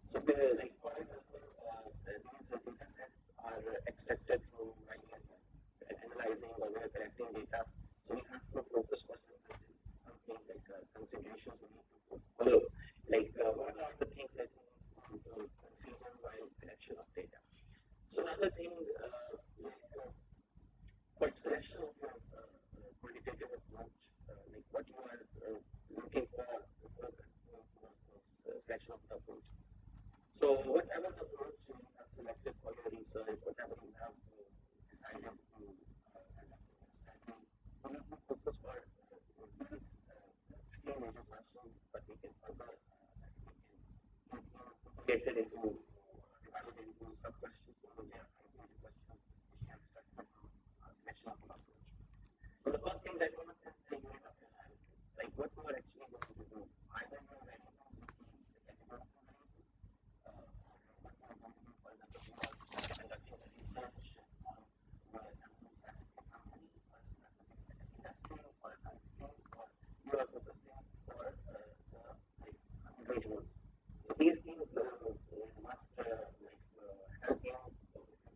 So, like for example, these data sets are extracted from while we are analyzing or we are collecting data. So we have to focus for some things like considerations we need to follow. Like what are the things that we need to consider while collection of data? So another thing, for selection of your quantitative approach, like what you are looking for selection of the approach. So whatever the approach you have selected for your research, whatever you have decided to study, you need to focus for these three major questions, but we can further integrate it into divided into sub-questions. So there are five major questions which we have structured from selection of the approach. So the first thing that one is the unit of analysis, like what you are actually going to do. Either your variables will be the categorical variables, or what you are going to do, for example, you are conducting a research on a specific company, a specific industry, or a country, or you are focusing for the individuals. So these things must help you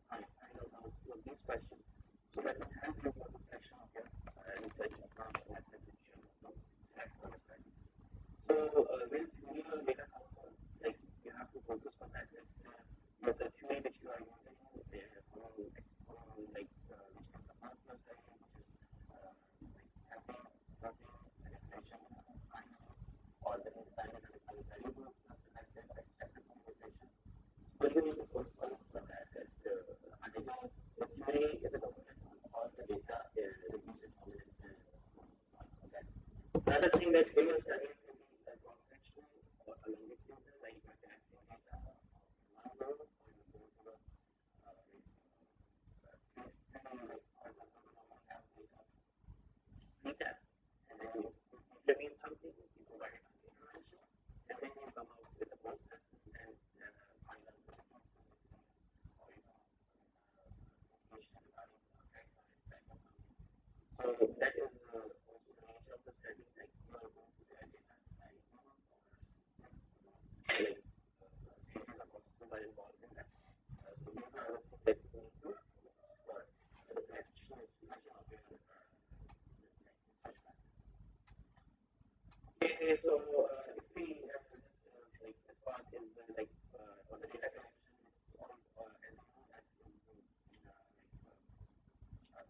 find out the answers of these questions. So that will help you for the selection of your research approach method which you have to select for your study. So with your data outputs, like you have to focus on that. But the theory which you are using which can support your study, which is helping supporting the regression finding or the independent variables selected or extracted from regression. So you need to focus for that. The theory is a dominant one, or the data is a dominant one for that. Another thing that when you're studying can be cross-sectional or a longitudinal, like you're collecting data on one row, or you go towards like for example, you normally have data pretest, and then you intervene something, you provide some intervention, and then you come out with a post-test and find out the differences between, or information regarding effect or impact or something. So that is also the nature of the study, like you are going to get data like series of processes are involved in that. So these are the things that you need to for the selection of your research methods. Okay, so if we like this part is like for the data collection, it's all as you know that is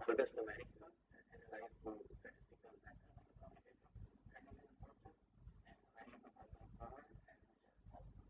always numerical, analyzed through the statistical method of the quantitative studies and approaches, and the variables are controlled as much as possible.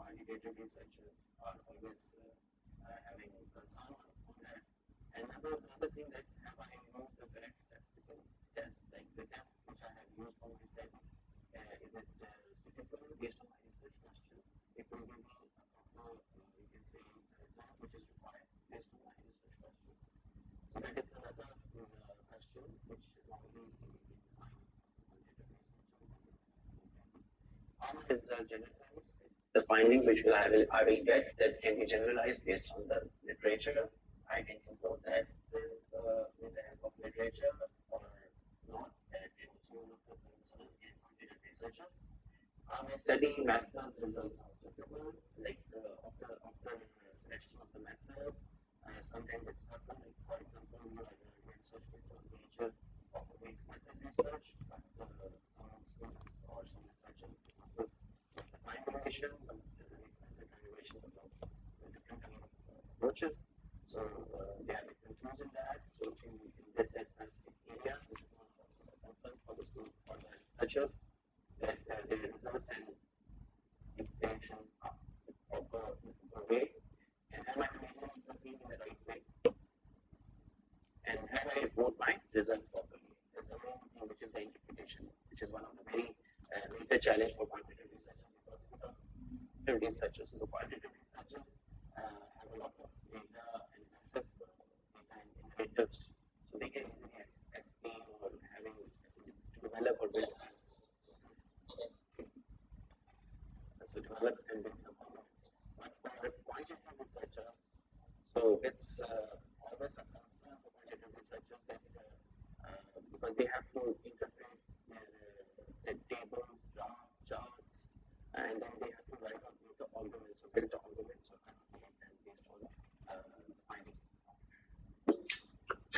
Quantitative researchers are always having concern on that. Another thing that have I used the correct statistical test, like the test which I have used for my study, is it suitable based on my research question? It will give me a proper, you can say, result which is required based on my research question. So that is another question which normally we find quantitative research or quantitative. Are my results generalized? The findings which I will get that can be generalized based on the literature. I can support that with the help of literature or not. That is one of the concern in quantitative researchers. My study methods results are suitable. Like after selection of the method, sometimes it's happen. Like for example, you are research into a major of a mixed method research, but some students or some researchers focus the time duration, but the mixed method derivation about different kind of approaches. So they are confused in that. So if you get that specific area, this is one also the concern for the school for the researchers that their results and information are proper way, and am I measuring the thing in the right way, and have I report my results properly? That's the main thing, which is the interpretation, which is one of the very major challenge for quantitative research. Because if you talk researchers. So the quantitative researchers have a lot of data and massive data and innovatives, so they can easily explain or having to develop or build. So develop and build some components. But for quantitative researchers, so it's always a concern for quantitative researchers that because they have to interpret their tables, charts, and then they have to write out the arguments or build the arguments or calculate them based on the findings.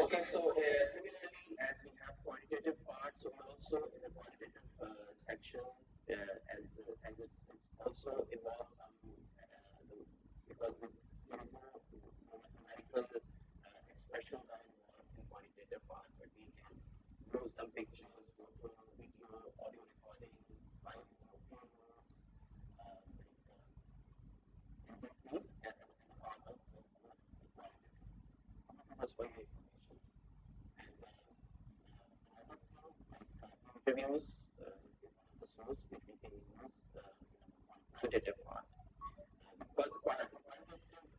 Okay, so similarly, as we have quantitative part, so also in the quantitative section, as it's also involves some because there is no mathematical expressions are involved in quantitative part, but we can use some pictures, photo, video, audio recording, find field notes, and these things as a part of the quantitative. This is just for your information. And another thing, like interviews is one of the sources which we can use in the quantitative part. Because quantitative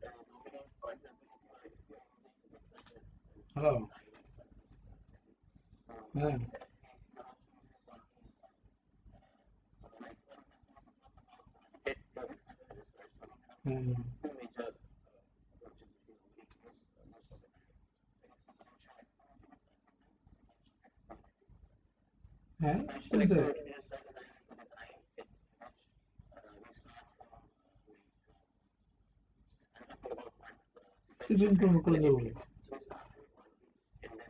normally, for example, if you are using research Hello. Yeah. Mm. Two major approaches which we normally use most of the time. Sequential exploratory research design is the design in which we start from I'm talking about sequential exploratory. So we start with one and then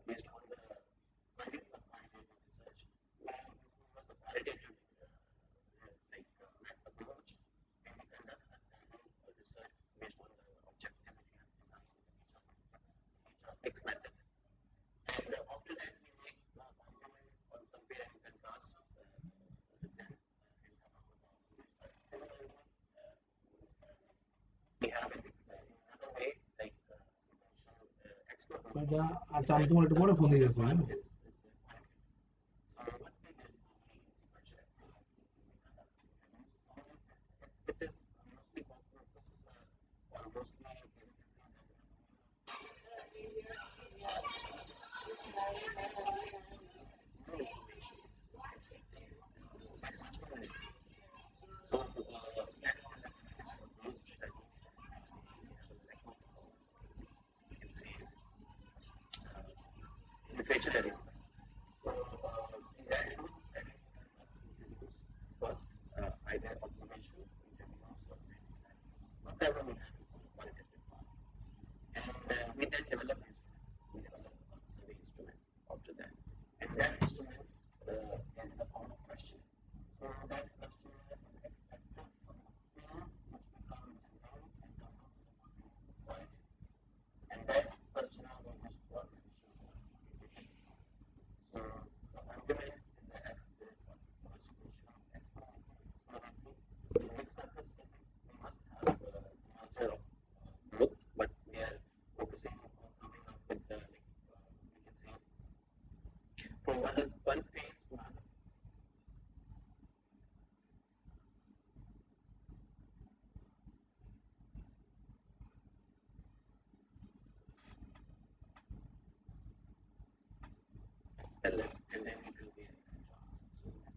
based on the findings of quantitative research, we use the qualitative approach and we conduct a study or research based on the objective which we have designed in the H method. And after that, we make argument or compare and contrast with them and come up with argument. Similarly, we have it in another way, like sequential exploration. What phone is So what we did normally in sequential exploration, it is mostly focused or mostly we can say that new information. That much more information. So that is recommended for those studies which they have a lack of, we can say, literature development. So in that those studies we conduct interviews first, either observation, interviews, or analysis, whatever we have in the qualitative part. And we then develop instrument. We develop a survey instrument after that. And that instrument is in the form of questionnaire. So that questionnaire is expected from the fields which become general and come up with a quality. And that questionnaire will use for revision or computation. So the argument is that the observation exploratory. In mixed statistics, we must have a measure of both, but we are focusing on coming up with the we can say from one phase to another. And then we compare and contrast. So this is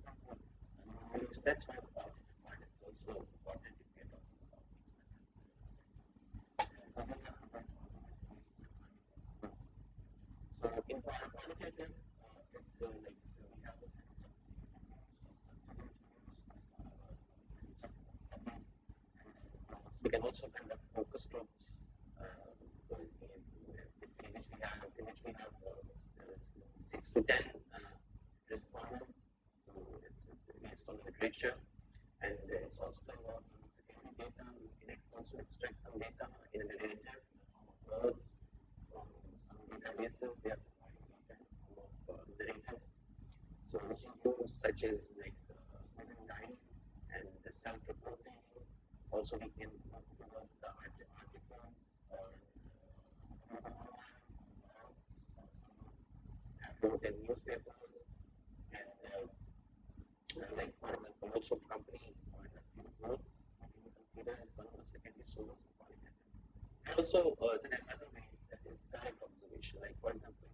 normally that's why the qualitative part is also important if we are talking about these methods. So in qualitative, it's like we have the sense of interviews or structured interviews. We can also conduct focus groups in which we have 6 to 10 respondents. So it's based on literature, and it's also involves some secondary data. We can also extract some data in a narrative in the form of words from some databases. They are providing data in the form of narratives. So which includes such as like student guidance and the self-reporting. Also, we can look towards the articles or online blogs or some have wrote in newspapers and like for example, also company or both can be considered as one of the secondary sources of qualitative. And also, there are another way that is direct observation. Like, for example,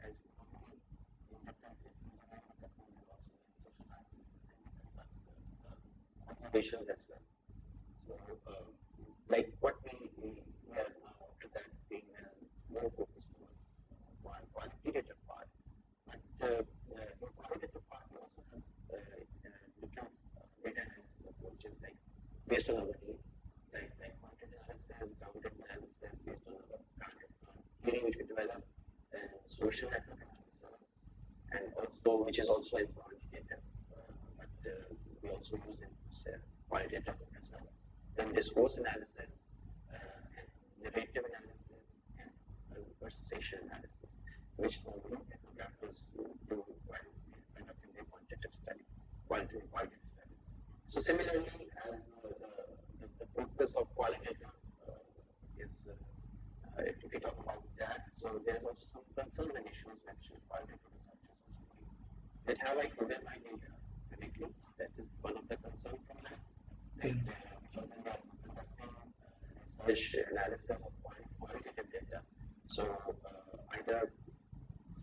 as we normally in different engineering disciplines and also in social sciences, and we conduct observations as well. So, like what we are now after that being more focused towards quantitative part, but in qualitative part we also have different data analysis approaches like based on our needs, like quantitative analysis, grounded analysis based on our kind of theory which we develop, and social network analysis, and also which is also in quantitative, but we also use it qualitative as well. Then discourse analysis, and narrative analysis, and conversation analysis, which normally ethnographics do while conducting their quantitative study, qualitative study. So similarly, as the focus of qualitative is, if we talk about that, so there's also some concern and issues which qualitative researchers also bring. That have I coded my data correctly? That is one of the concerns from that. That when they are conducting research analysis of qualitative data, so either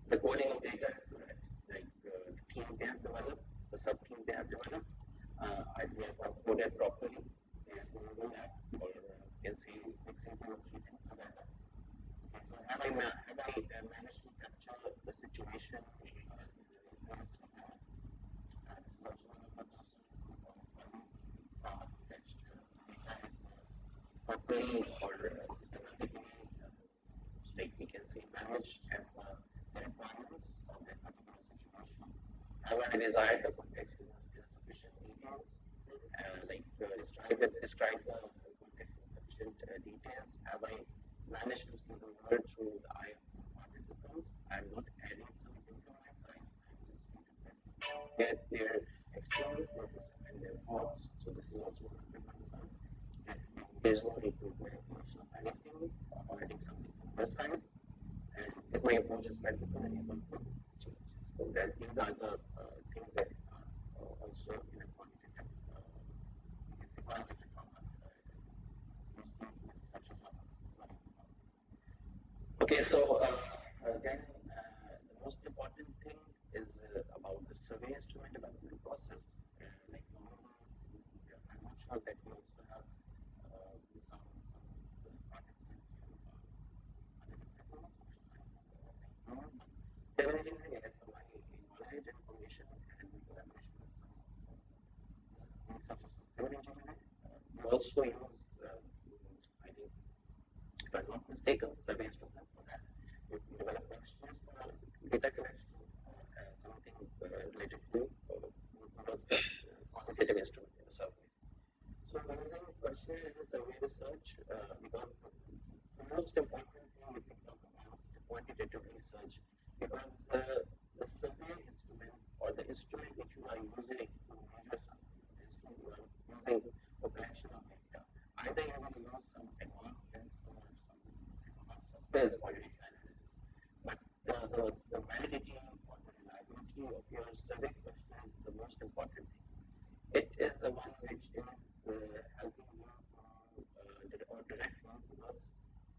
the coding of data is correct, like the themes they have developed, the sub themes they have developed, they are coded properly, there is no overlap, or you can say mixing two or three things together. Okay, so have I managed to capture the situation in a realistic manner? This is also one of the data is properly or systematically, like we can say, managed as the requirements of that particular situation. Have I desired the context in sufficient details? Describe the context in sufficient details. Have I managed to see the world through the eye of the participants? I'm not adding something from my side. I'm just going to get their external purpose and their thoughts. So this is also one of the concerns. There's no need to mention of anything or adding something from their side. And as my approach is flexible and able to change. So that these are the things that are also in a quantitative, you can say quantitative okay, so then the most important thing is about the survey instrument development process. Like normally, I'm not sure that we also have some participants from other disciplines, civil engineering, as per my knowledge, information, and collaboration with some researchers from civil engineering. We also use, I think, if I'm not mistaken, survey instruments for that. We develop questions for data collection, something related to quantitative instrument in the survey. So using questionnaire in the survey research, because the most important thing if we talk about the quantitative research, because the survey instrument or the instrument which you are using to measure something, the instrument you are using for collection of data, either you will use some advanced tests or some advanced software for data analysis, but the validity or the reliability of your survey question is the most important thing. It is the one which is helping you or direct you towards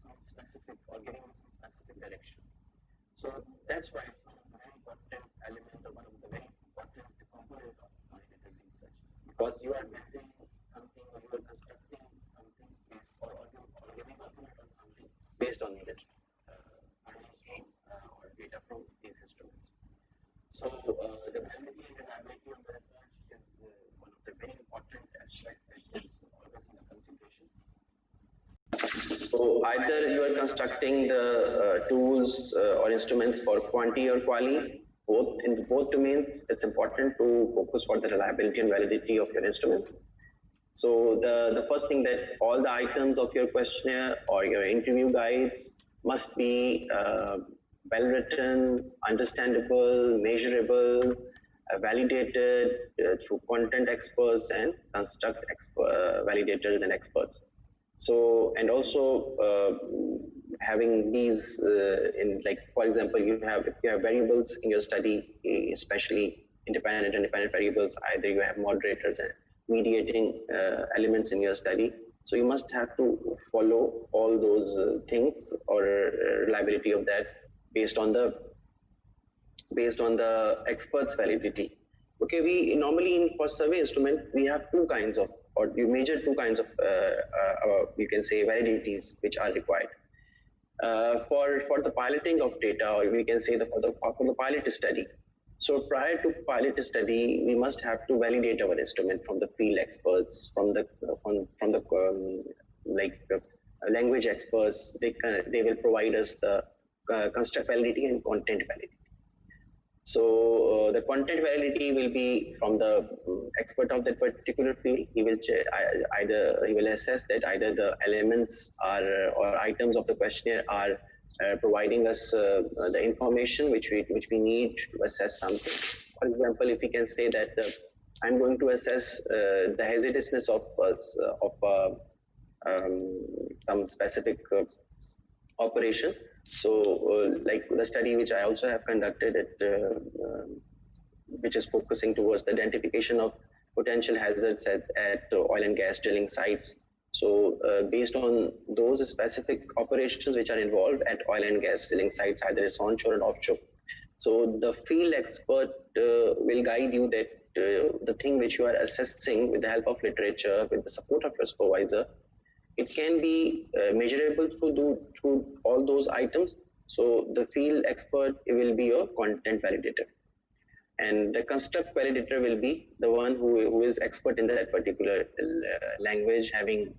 some specific or giving you some specific direction. So that's why it's one of the very important element or one of the very important component of quantitative research, because you are building something or you are constructing something based or giving argument on something based on this findings from or data from these instruments. So the validity and reliability of the research is one of the very important aspects that is always in the consideration. So either you are constructing the tools or instruments for quanti or quali. Both in both domains, it's important to focus for the reliability and validity of your instrument. So the first thing that all the items of your questionnaire or your interview guides must be well written, understandable, measurable, validated through content experts and construct validators and experts. So, and also having these in, like, for example, if you have variables in your study, especially independent variables, either you have moderators and mediating elements in your study. So you must have to follow all those things or reliability of that based on the expert's validity. Okay, we normally for survey instrument we have two kinds of, or you measure two kinds of you can say validities which are required for the piloting of data, or we can say for the pilot study. So prior to pilot study, we must have to validate our instrument from the field experts, from the language experts. They will provide us the construct validity and content validity. So the content validity will be from the expert of that particular field. He will he will assess that either the elements are or items of the questionnaire are providing us the information which we need to assess something. For example, if we can say that I'm going to assess the hesitiousness of some specific operation. So like the study which I also have conducted which is focusing towards the identification of potential hazards at oil and gas drilling sites. So based on those specific operations which are involved at oil and gas drilling sites, either it's onshore or offshore. So the field expert will guide you that the thing which you are assessing with the help of literature, with the support of your supervisor, it can be measurable through all those items. So the field expert will be your content validator, and the construct validator will be the one who is expert in that particular language, having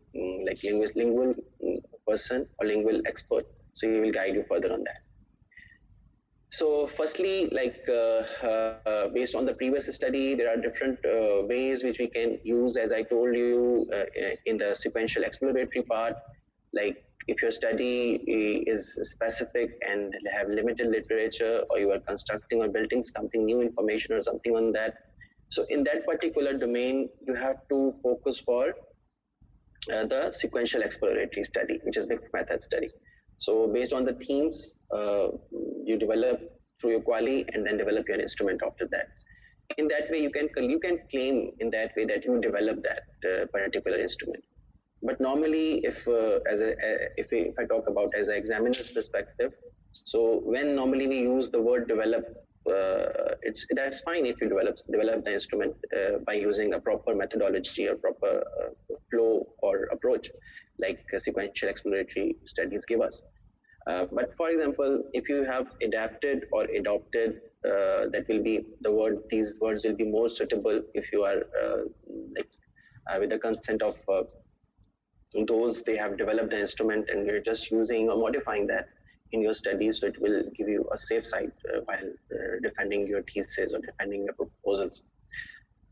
like lingual person or lingual expert. So he will guide you further on that. So firstly, like based on the previous study, there are different ways which we can use, as I told you in the sequential exploratory part. Like if your study is specific and have limited literature, or you are constructing or building something new information or something on that. So in that particular domain, you have to focus for the sequential exploratory study, which is mixed method study. So based on the themes, you develop through your quali and then develop your instrument after that. In that way, you can claim in that way that you develop that particular instrument. But normally, if I talk about as an examiner's perspective, so when normally we use the word develop, that's fine if you develop the instrument by using a proper methodology or proper flow or approach, like sequential exploratory studies give us. But for example, if you have adapted or adopted, that will be these words will be more suitable if you are with the consent of those they have developed the instrument, and you're just using or modifying that in your studies, so it will give you a safe side while defending your thesis or defending your proposals.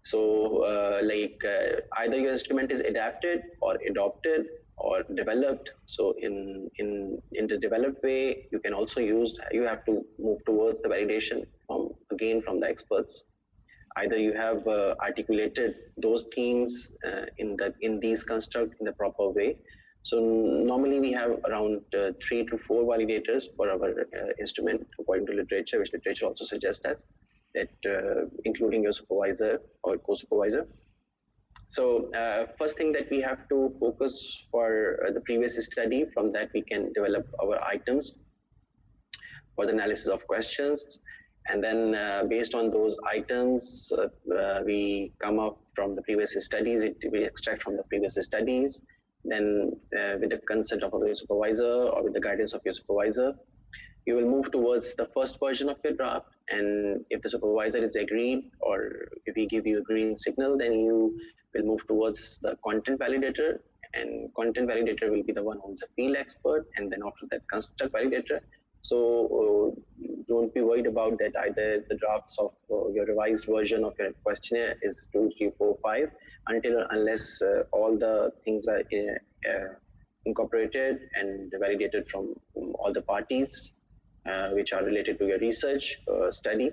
So either your instrument is adapted or adopted or developed. So in the developed way, you can also you have to move towards the validation from the experts. Either you have articulated those themes in these construct in the proper way. So normally we have around 3 to 4 validators for our instrument according to literature, which literature also suggests us that including your supervisor or co-supervisor. So first thing that we have to focus for the previous study, from that we can develop our items for the analysis of questions. And then based on those items, we come up from the previous studies, we extract from the previous studies. Then with the consent of your supervisor or with the guidance of your supervisor, you will move towards the first version of your draft. And if the supervisor is agreed, or if he give you a green signal, then you will move towards the content validator. And content validator will be the one who is a field expert, and then after that construct validator. So don't be worried about that either the drafts of your revised version of your questionnaire is 2, 3, 4, 5 unless all the things are incorporated and validated from all the parties which are related to your research study.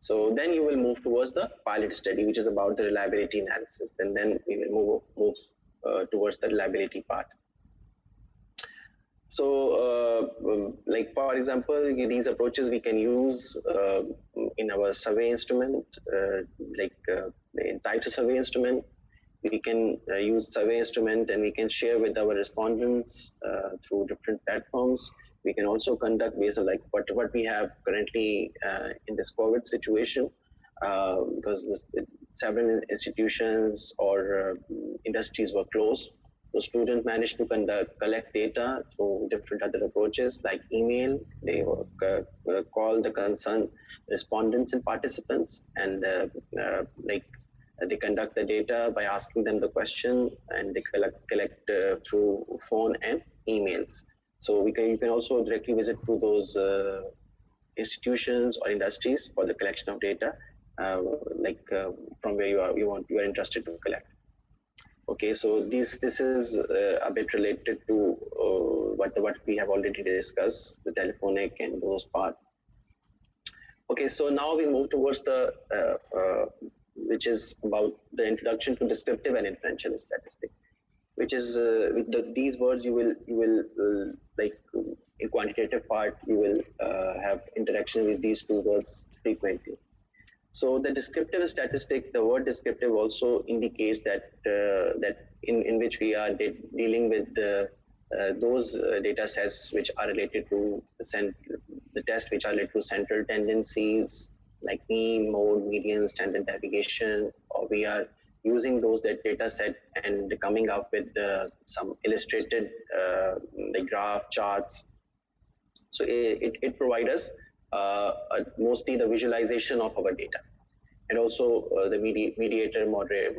So then you will move towards the pilot study, which is about the reliability analysis, and then we will move towards the reliability part. So like for example, these approaches we can use in our survey instrument, like the entitled survey instrument. we can use survey instrument, and we can share with our respondents through different platforms. We can also conduct based on like what we have currently in this COVID situation, because several institutions or industries were closed. So students managed to collect data through different other approaches like email. They call the concerned respondents and participants, and they conduct the data by asking them the question, and they collect through phone and emails. So you can also directly visit to those institutions or industries for the collection of data, from where you are interested to collect. Okay, so this is a bit related to what we have already discussed, the telephonic and those part. Okay, so now we move towards the which is about the introduction to descriptive and inferential statistics, which is with these words you will like in quantitative part you will have interaction with these two words frequently. So the descriptive statistic, the word descriptive also indicates that in which we are dealing with those data sets which are related to the test which are related to central tendencies like mean, mode, median, standard deviation, or we are using those data set and coming up with some illustrated the graph charts. So it provides us mostly the visualization of our data, and also the mediator moderate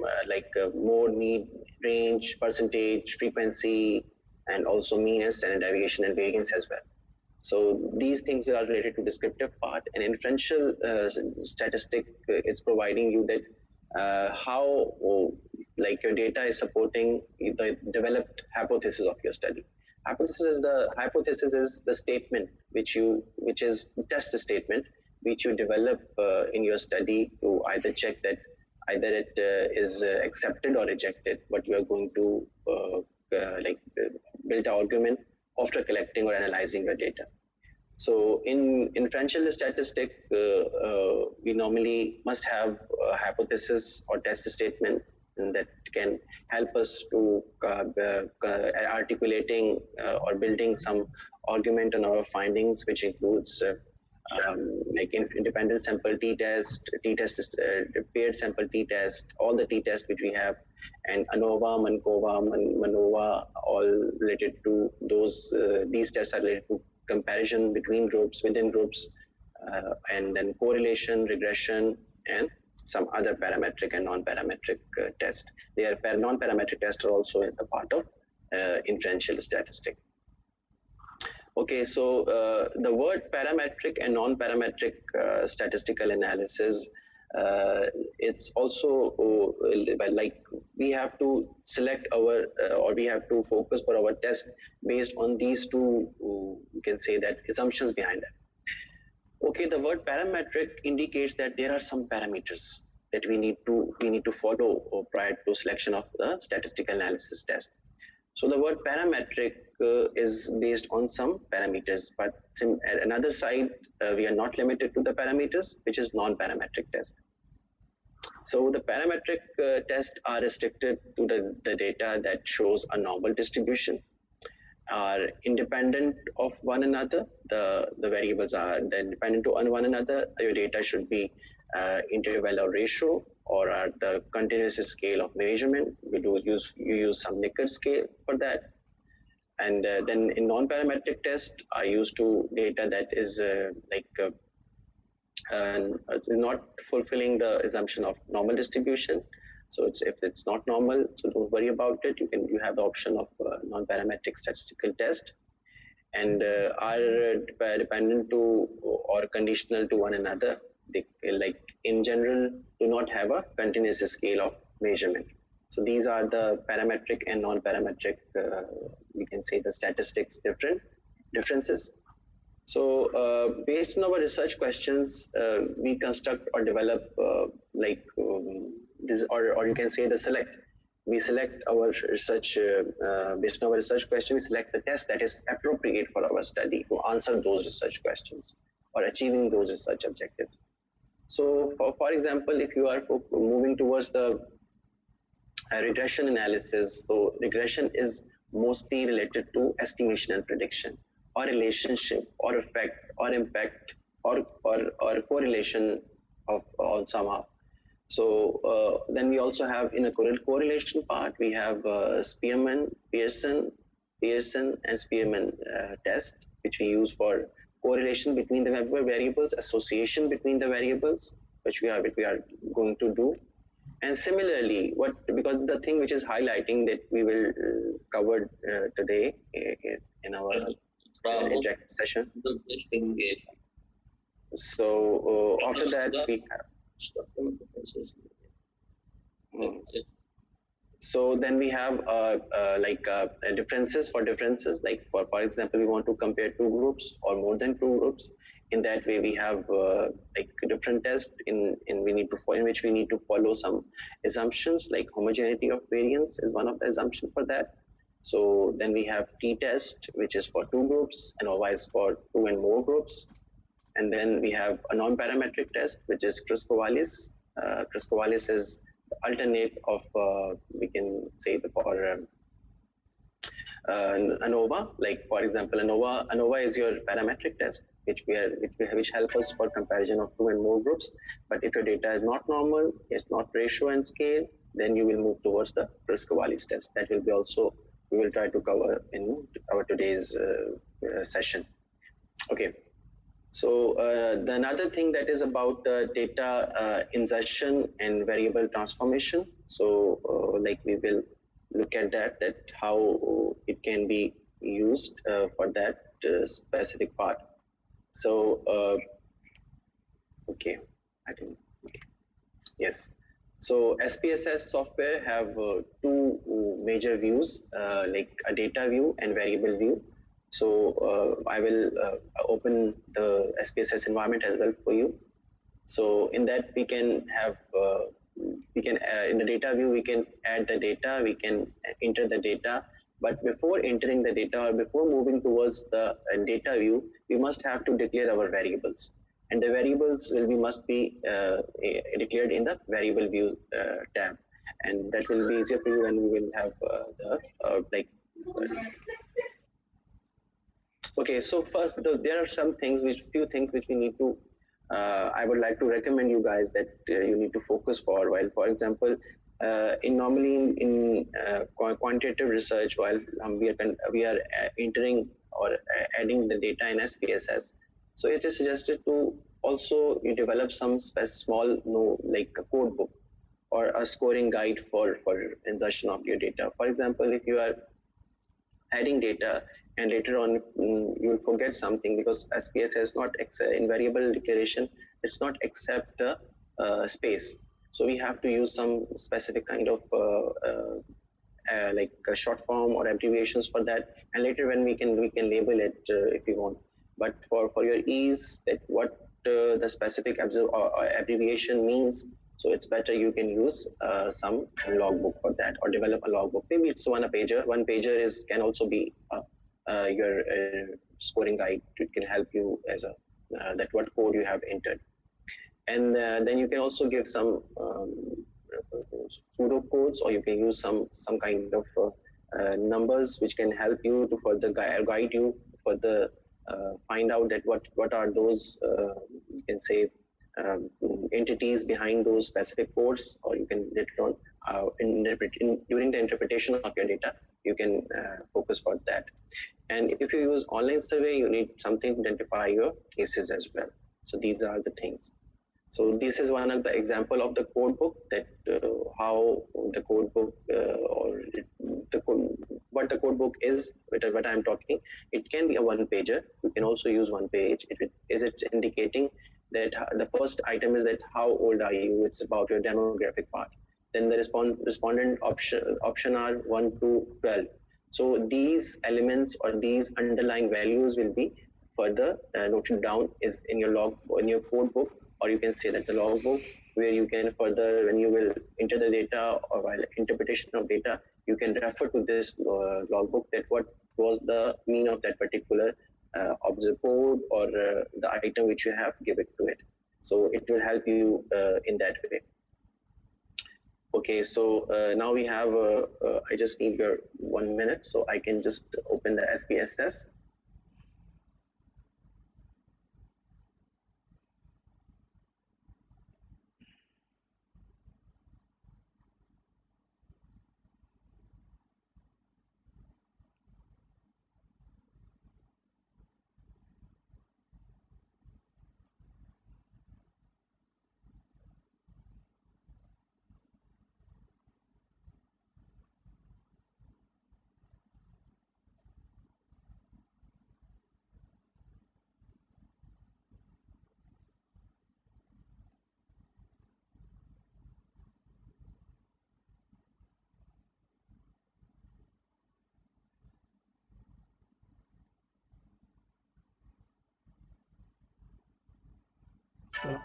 mode, mean, range, percentage, frequency, and also mean and standard deviation and variance as well. So these things are related to descriptive part, and inferential statistic is providing you that how like your data is supporting the developed hypothesis of your study. Hypothesis is the statement which is test statement which you develop in your study to either check that either it is accepted or rejected, but you are going to build an argument after collecting or analyzing your data. So in inferential statistic, we normally must have a hypothesis or test statement that can help us to articulating or building some argument on our findings, which includes independent sample t-test, paired sample t-test, all the t-tests which we have, and ANOVA, MANCOVA, MANOVA, all related to those. These tests are related to comparison between groups, within groups, and then correlation, regression, and some other parametric and non-parametric tests. Non-parametric tests are also a part of inferential statistics. Okay, so the word parametric and non-parametric statistical analysis, it's also like we have to select our or we have to focus for our test based on these two, you can say that assumptions behind it. Okay, the word parametric indicates that there are some parameters that we need to follow prior to selection of the statistical analysis test. So the word parametric is based on some parameters, but at another side, we are not limited to the parameters, which is non-parametric test. So the parametric tests are restricted to the data that shows a normal distribution, are independent of one another. The variables are independent to one another. Your data should be interval or ratio, or the continuous scale of measurement. You use some Likert scale for that. And then in non-parametric tests are used to data that is not fulfilling the assumption of normal distribution. So if it's not normal, so don't worry about it. You have the option of non-parametric statistical test, and are dependent to or conditional to one another. They, like in general, do not have a continuous scale of measurement. So these are the parametric and non-parametric, we can say the statistics differences. So based on our research questions, we construct or develop this, or you can say the select. We select our research, based on our research question, we select the test that is appropriate for our study to answer those research questions or achieving those research objectives. So for example, if you are moving towards the regression analysis. So regression is mostly related to estimation and prediction, or relationship, or effect, or impact, or correlation of on somehow. So then we also have in a correlation part, we have Pearson and Spearman test, which we use for correlation between the variables, association between the variables, which we are going to do. And similarly, because the thing which is highlighting that we will cover today in our interactive session. So after that we have. So then we have differences for differences. Like for example, we want to compare two groups or more than two groups. In that way, we have like different tests in which we need to follow some assumptions, like homogeneity of variance is one of the assumptions for that. So then we have t-test, which is for two groups, and otherwise for two and more groups. And then we have a non-parametric test, which is Kruskal-Wallis. Kruskal-Wallis is the alternate of we can say for ANOVA. Like for example, ANOVA is your parametric test, which help us for comparison of two and more groups. But if your data is not normal, it's not ratio and scale, then you will move towards the Kruskal-Wallis test. That will be also we will try to cover in our today's session. Okay. So the another thing that is about data insertion and variable transformation. So like we will look at that how it can be used for that specific part. So okay, I think okay. Yes. So SPSS software have two major views, like a data view and variable view. So I will open the SPSS environment as well for you. So in that we can have in the data view we can add the data, we can enter the data. But before entering the data or before moving towards the data view, we must have to declare our variables. And the variables must be declared in the variable view tab, and that will be easier for you when we will have okay. So first, there are few things which we need to. I would like to recommend you guys that you need to focus for. While, for example, normally in quantitative research, while we are entering or adding the data in SPSS, so it is suggested to also you develop some small like a code book or a scoring guide for insertion of your data. For example, if you are adding data and later on you will forget something, because SPSS is not in variable declaration, it's not accept space. So we have to use some specific kind of like a short form or abbreviations for that, and later when we can label it if you want. But for your ease, that what the specific abbreviation means, so it's better you can use some logbook for that, or develop a logbook. Maybe it's one pager can also be your scoring guide. It can help you as a that what code you have entered. And then you can also give some pseudo codes, or you can use some kind of numbers which can help you to further guide you further find out that what are those you can say entities behind those specific codes, or you can later on during the interpretation of your data you can focus on that. And if you use online survey, you need something to identify your cases as well. So these are the things. So this is one of the example of the code book, that how the code book what the code book is, what I'm talking. It can be a one pager. You can also use one page. It's indicating that the first item is that how old are you? It's about your demographic part. Then the respondent option are 1 to 12. So these elements or these underlying values will be further noted down is in your code book, or you can say that the logbook, where you can further, when you will enter the data or while interpretation of data, you can refer to this logbook, that what was the mean of that particular observed code or the item which you have, give it to it. So it will help you in that way. Okay, so now we have, I just need your 1 minute so I can just open the SPSS.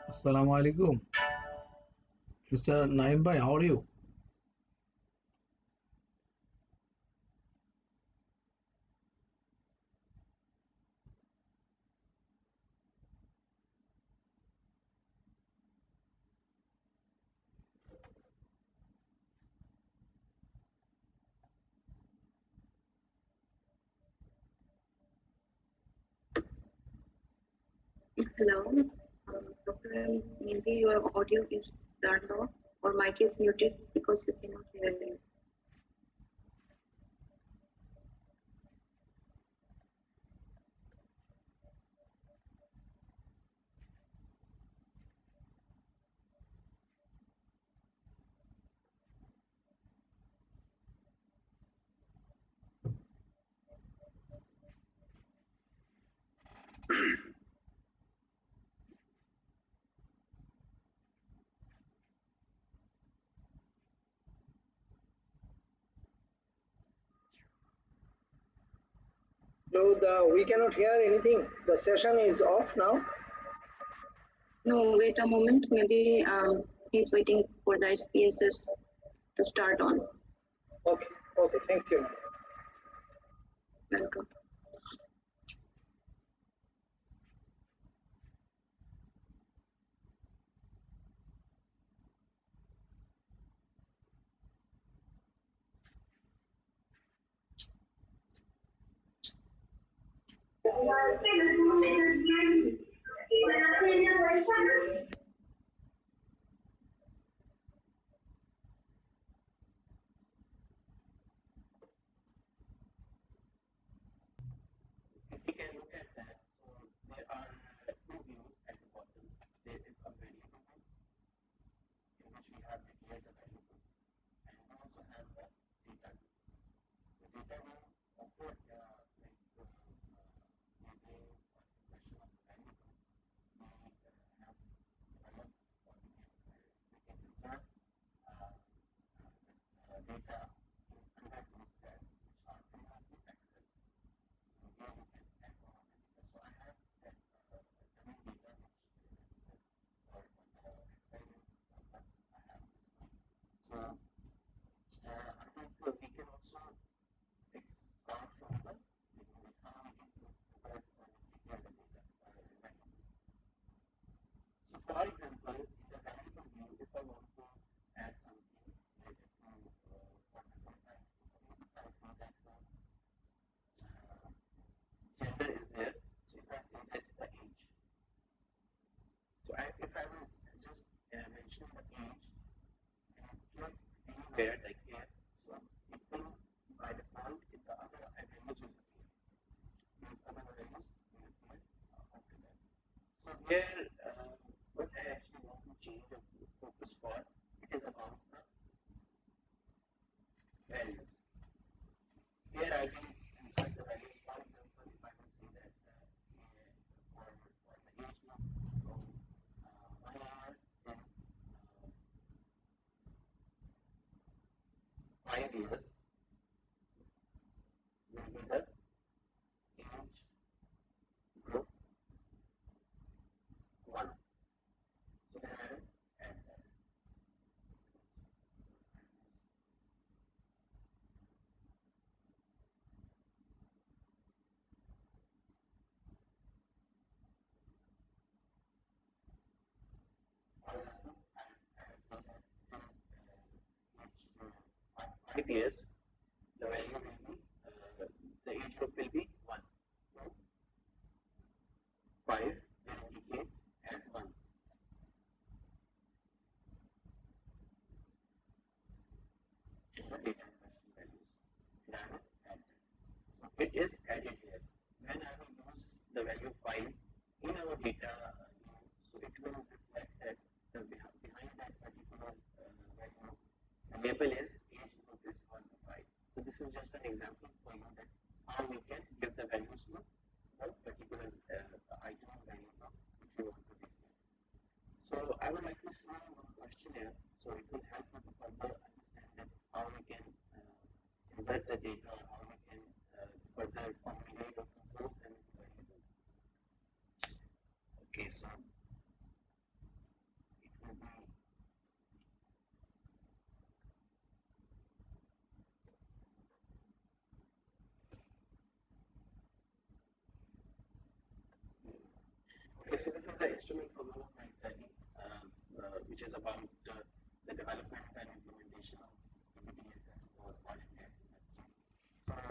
Assalamu alaikum. Mr. Naim Bhai, how are you? Hello, Dr. Maybe your audio is turned off or mic is muted because we cannot hear you. No, we cannot hear anything. The session is off now. No, wait a moment. Maybe he's waiting for the SPSS to start on. Okay, thank you. Welcome. If we can look at that, so there are two views at the bottom. There is a variable view in which we have declared the variables, and we also have the data view. The data view offer labeling or insertion of the variables. We have developed, or we can insert the data under those cells, which are similar to Excel. So here you can add on the data. So I have that dummy data which is for the experiment purpose. I have this one. So I think we can also start from the beginning, how we can insert or declare the data variables. So for example, in the variable view, if I want to add something related to for the pricing, if I say that gender is there, so if I say that the age, so if I will just mention the age and click anywhere like here, so it will by default if the other values will appear. These other values will appear after that. So here, what I actually want to change the focus for, it is about the values. Here I can insert the values. For example, if I will say that for the age group from 1 year till 5 years will be the age group 1. So then I will add that. For example, I will say that 5 years, the value will be, the age group will be 1, 2, 5 will indicate as 1. The data insertion values. And I will add that. So it is added here. When I will use the value 5 in our data view, so it will reflect that the behind that particular value, the label is age group is 1 to 5. So this is just an example for you that how we can give the values to the particular item value which you want to declare. So I would like to show you one question here, so it will help you to further understand that how we can insert the data or how we can further combine or compose them into variables. Okay, so it will be okay, so this is the instrument for one of my study, which is about the development and implementation of PPDSS for oil and gas industry.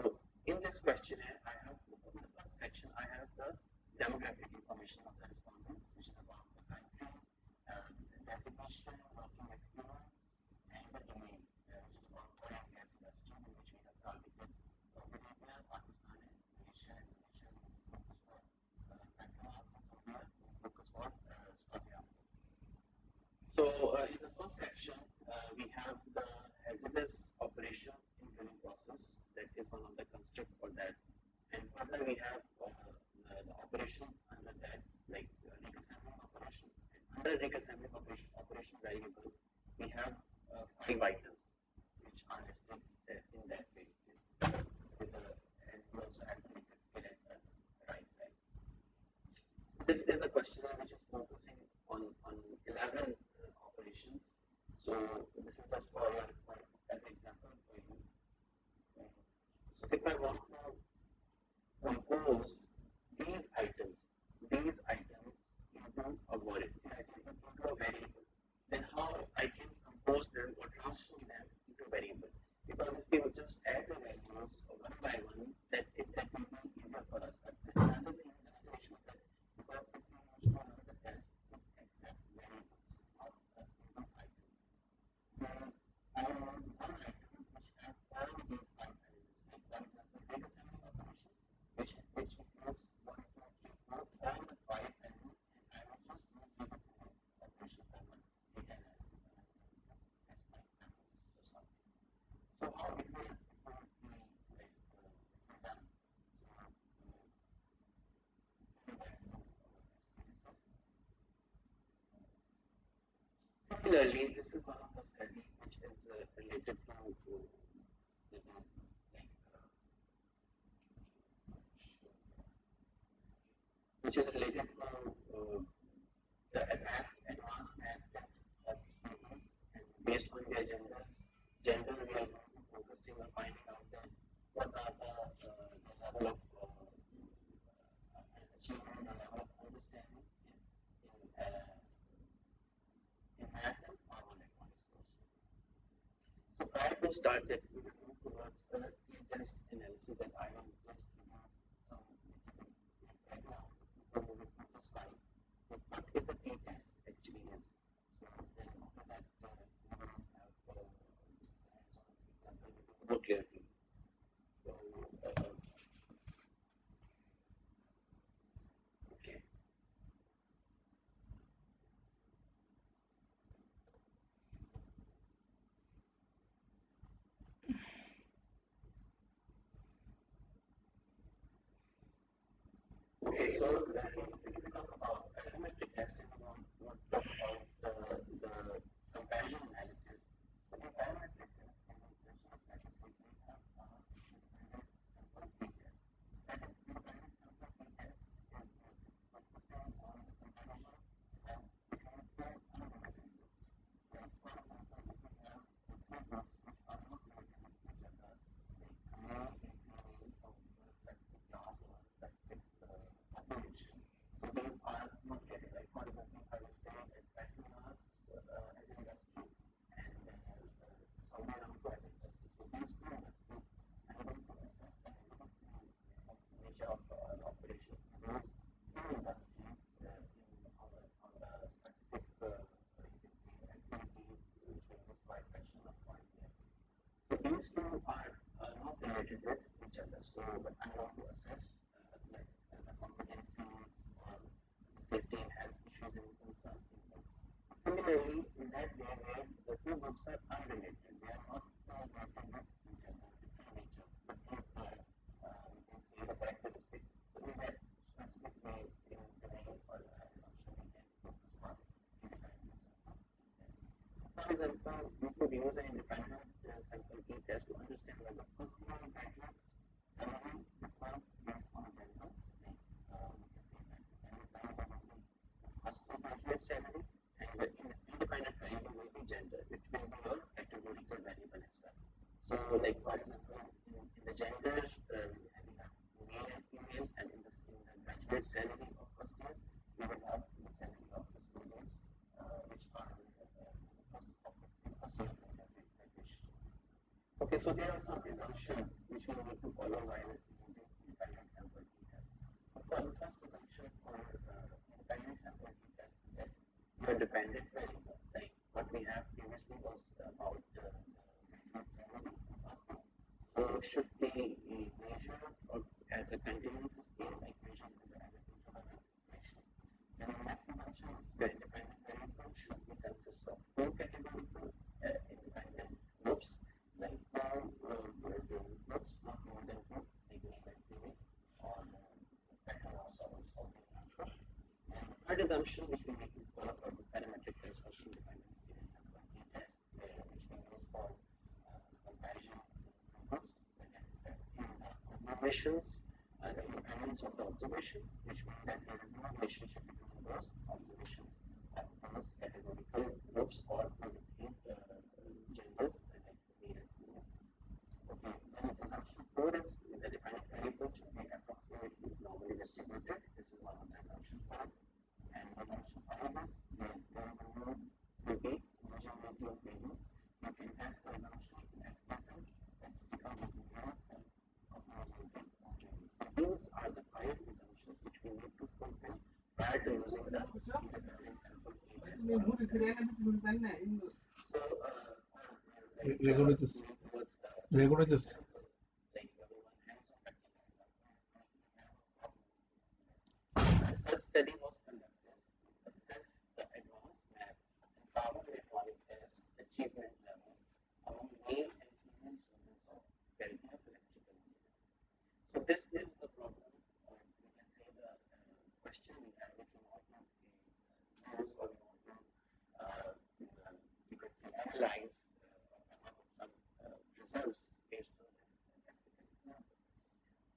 So in this questionnaire, I have in the first section, I have the demographic information of the respondents, which is about the country, designation, working experience, and the domain, which is about oil and gas industry, in which we have targeted Saudi Arabia, Pakistan, and Malaysia. And Malaysia we focus for Petronas, and Saudi Arabia we focus for Saudi Arabia. So in the first section, we have the hazardous operations in drilling process. That is one of the construct for that. And further we have the operations under that, like rig assembling operation. And under rig assembling operation variable, we have 5 items which are listed in that way. And we also have the skill at the right side. This is the questionnaire which is focusing on 11 operations. So this is just for your as an example for you. So if I want to compose these items into a variable, then how I can compose them or transform them into a variable? Because if we would just add the values one by one, that will be easier for us. But another issue is that because if we use to run the test with exact variables, not a single item, then I want one item which have all these 5 elements. Like for example, rig assembling operation, which includes 1, 2, 3, 4, all the 5 elements, and I will just use rig assembling operation for one data analysis and as my hypothesis or something. So how it will be like done? So back to our SPSS. Similarly, this is one of the study which is related to which is related to the advanced math test of students, and based on their gender, we are going to focusing on finding out that what are the level of achievement or level of understanding in maths and power electronics course. So prior to start that, we will move towards the test analysis that I will just give you some background before moving to this slide. What is the test actually is? So then after that, we will have this hands-on example more clearly. So okay. Okay, so if we talk about parametric testing, we want to talk about the comparison analysis. So in parametric test, in inferential statistics, we have independent sample t-test. That is, independent sample t-test is focusing on the comparison between 2 unrelated groups. Like for example, if we have 2 groups which are not related with each other, like male and female of a specific class or a specific population, so these are not related. Like for example, two are not related with each other. So, but I want to assess the competencies or safety and health issues in concern. Similarly, in that way where the two groups are unrelated, they are not related with each other, different natures, different we can say the characteristics. So in that specific way, in the name or assumption, we can focus on independence of test. For example, we could use an independent sample T test to understand whether first year graduate salary differs based on gender. Like we can say that dependent variable will be the first year graduate salary, and the independent variable will be gender, which will be your categorical variable as well. So, like for example, in the gender, we have male and female, and in the graduate salary of first year, we will have the salary of the students which are in the first year of graduation. Okay, so there are some assumptions which we need to follow while using independent sample T test. The first assumption for independent sample T test is that your dependent variable, like what we have previously was about the graduate salary first year. So it should be measured as a continuous scale, like measured as an average ratio. Then the next assumption is the independent variable should be consist of two categorical independent groups, like two groups, not more than two, like male and female, or pattern or something natural. And the third assumption which we need to follow for this parametric test of independence sample T test, which we use for comparison groups, in the observations, the independence of the observation, which means that there is no relationship between those observations of those categorical groups or two different genders, like male and female. Okay, then assumption 4 is the dependent variable should be approximately normally distributed. This is one of the assumption 4. And assumption 5 is that there is a no to be homogeneity of variance. You can test the assumption in SPSS, statistical variance, and homogeneity of variance. So these are the 5 assumptions which we need to fulfill prior to using the independent sample T test. So, Regulates. like everyone has a practical example. A such study was conducted to assess the advanced maths and power electronic test achievement level among male and female students of faculty of electrical engineering. So this is the problem, or we can say the question we have if you want to use or you want to you could say analyze or come up with some results based on this practical example.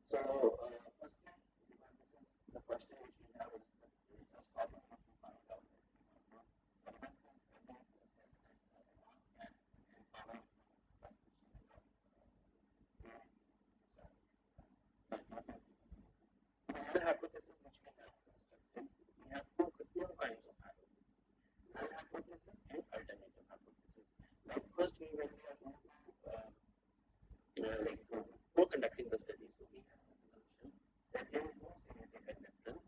So first thing, because this is the question which we have is the research problem which we find out that we want to conduct a study to assess that advanced math and power electronics test achievement of the null hypothesis which we have constructed, we have two kinds of hypotheses: null hypothesis and alternative hypothesis. Like first, when we are going to for conducting the study, so we have this assumption that there is no significant difference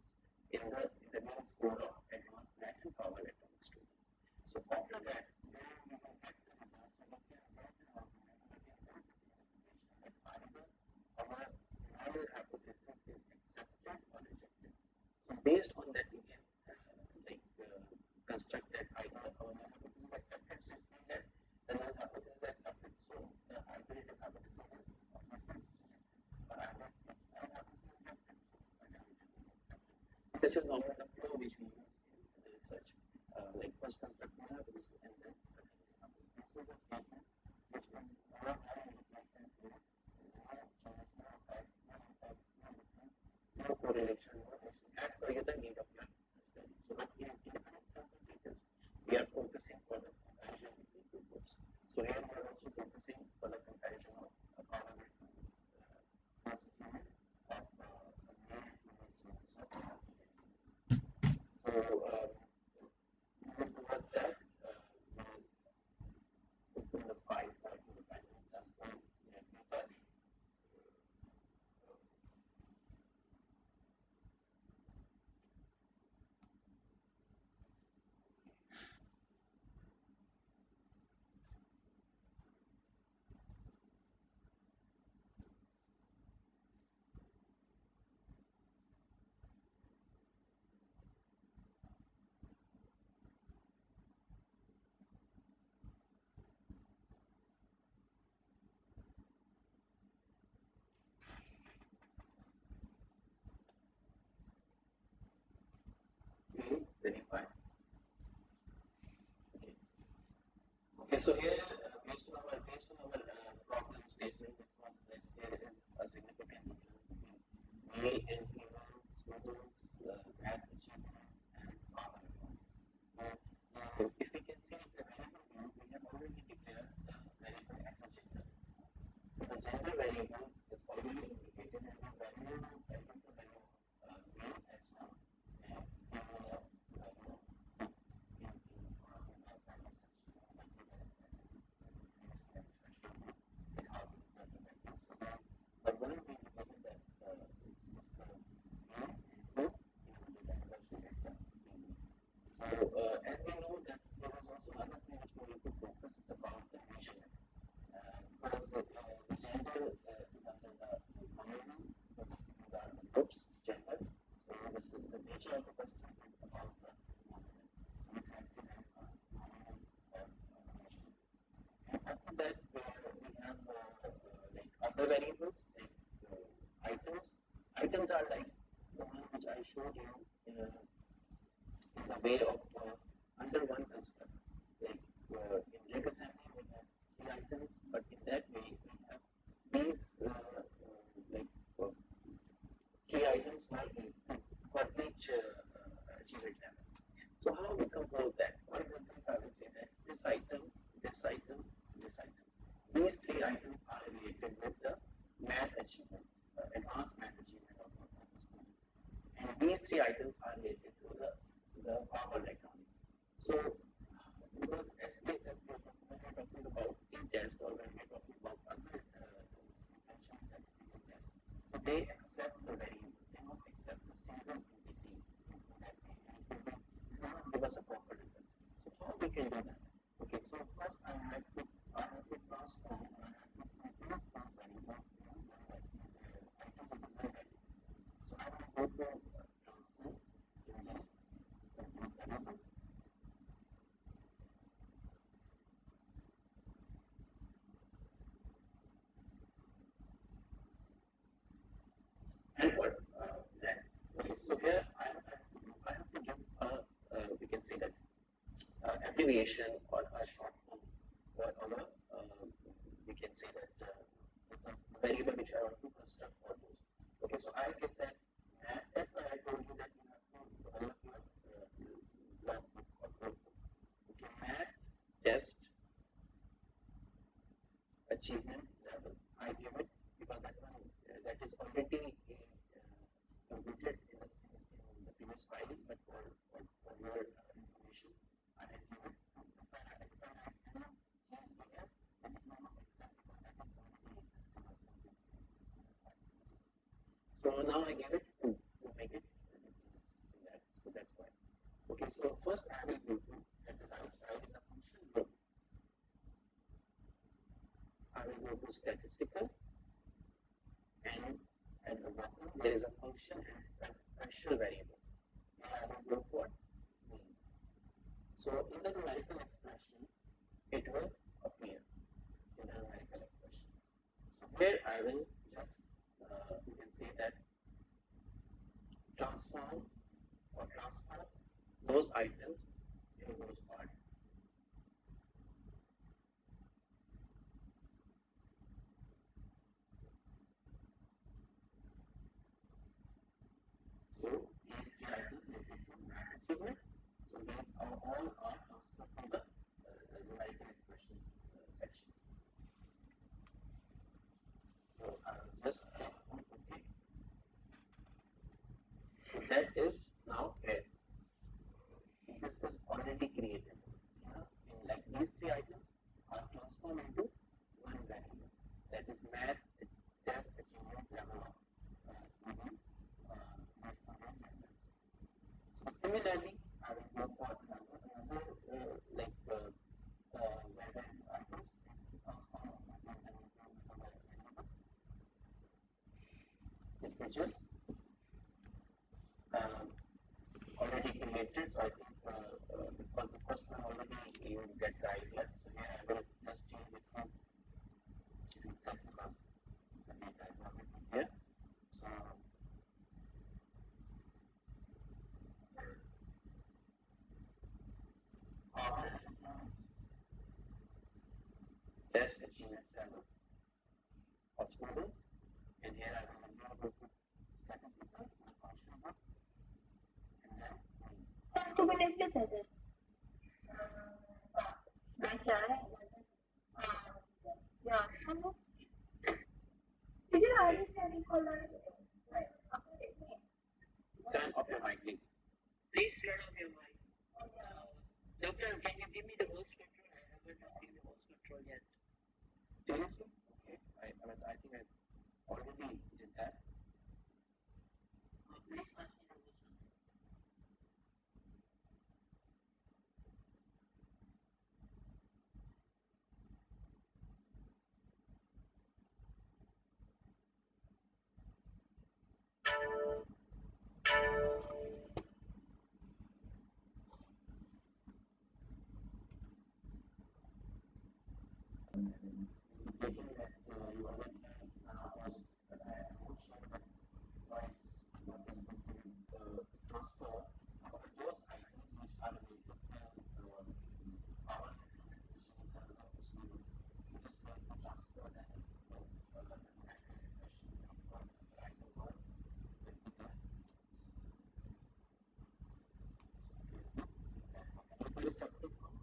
in the mean score of advanced math and power electronics students. So after that, then we will get the results, and we can get an argument, we can get this interpretation that either our null hypothesis is accepted or rejected. So based on that, we can construct that either our null hypothesis is accepted, so it means that the null hypothesis is accepted, so the alternative hypothesis is obviously rejected. But either its null hypothesis is rejected, so alternative is accepted. So this is normally the flow which we use in the research, like first construct null hypothesis and then alternative hypothesis. This is a statement which is more independent here. There is no change, no effect, no difference, no correlation, no relation as per the need of your study. So, but in independent sample details, we are focusing for the comparison between two groups. So here we are also focusing for the comparison of power electronics achievement of male and female students of engineering. So moving towards that, we'll open the file for independent sample T test. so here, based on our problem statement, it was that there is a significant difference between male and female students, math achievement, and power performance. So, if we can see the variable view, we have already declared the variable as a gender. So the gender variable is already indicated, and the value taken the value of male as 1 and female as the value of 2 in the value section. And how to insert the values. So the one we indicated that it's just a male and 2 in our data insertion except female. So as we know that there was also another thing which we need to focus is about the measurement. Because the gender is under the nominal, but these are the groups, gender. So this is the nature of the question is about the nominal. So this acted as a nominal or measurement. And after that, we have like other variables like items. Items are like the one which I showed you in the way of under one construct. Like in Regression, we have 3 items, but in that way we have these like 3 items for each achievement level. So how we compose that? For example, if I will say that this item, this item, this item. These 3 items are related with the math achievement, advanced math achievement of the student. And these 3 items are related to the power electronics. So, because when we're talking about test or when we're talking about other inventions that we test, so they accept the variable, they don't accept the single entity in that way, and it will not give us a proper result. So how we can do that? Okay, so first I have to transform, I have to compute one variable, items of the one variable. So I will go to transform in the compute variable. And what then? Okay, so here I have to give we can say that abbreviation or a short form for our we can say that the variable which I want to construct for those. Okay, so I get that math. That's why I told you that you have to develop your logbook or notebook. Okay, math test achievement level. I give it because that one that is already computed in the previous filing, but for your information, I have given if I write n here, then it will not accept because that is already existing. So now I give it 2 to make it difference in that. So that's why. Okay, so first I will go to at the right side in the function group. I will go to statistical, and at the bottom there is a function and special variables. And I will go for mean. So in the numerical expression, it will appear in the numerical expression. So here I will just you can say that transform those items in those parts. So these 3 items related to math achievement. So these are all transferred to the numerical expression section. So I will just click on OK. So that is now here. This is already created. In like these 3 items are transformed into one variable. That is math test achievement level of students based on their genders. So similarly, I will go for another like whether items transform into variable, which is already created. So I think because the first one already you get the idea. So here I will just change it to insert because the data is already here. So power electronics best achievement level of students, and here I will again go to statistical and function group, and then तो बेटा इसमें sir मैं क्या है या हम did you already send it already? Right. turn off your mic, please. Please turn off your mic. Doctor, can you give me the host control? I haven't received the host control yet. Seriously? Okay. I think I already did that. Please ask me the host control. Taking that you already have host, but I'm not sure that why it's not responding to transfer of those items which are related to power maximization in terms of the students. You just need to transfer that the numerical expression for the item one will be there. So it is separate from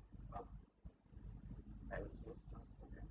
I will just transfer that.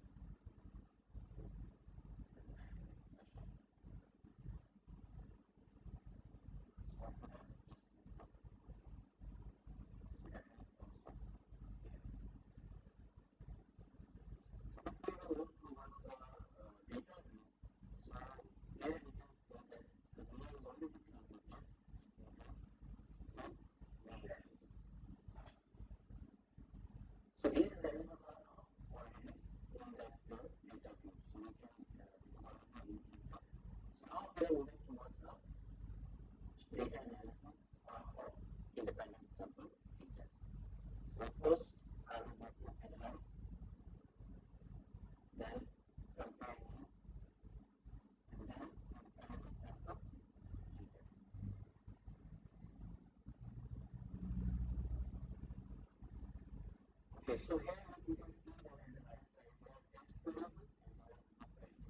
So these variables are already in that data view, so we can so now we are moving towards the data analysis of independent sample test. So first I will go to analyze, then compare, and then independent sample test. Okay, so here you can see that on the right side there are test variable and there are group variable.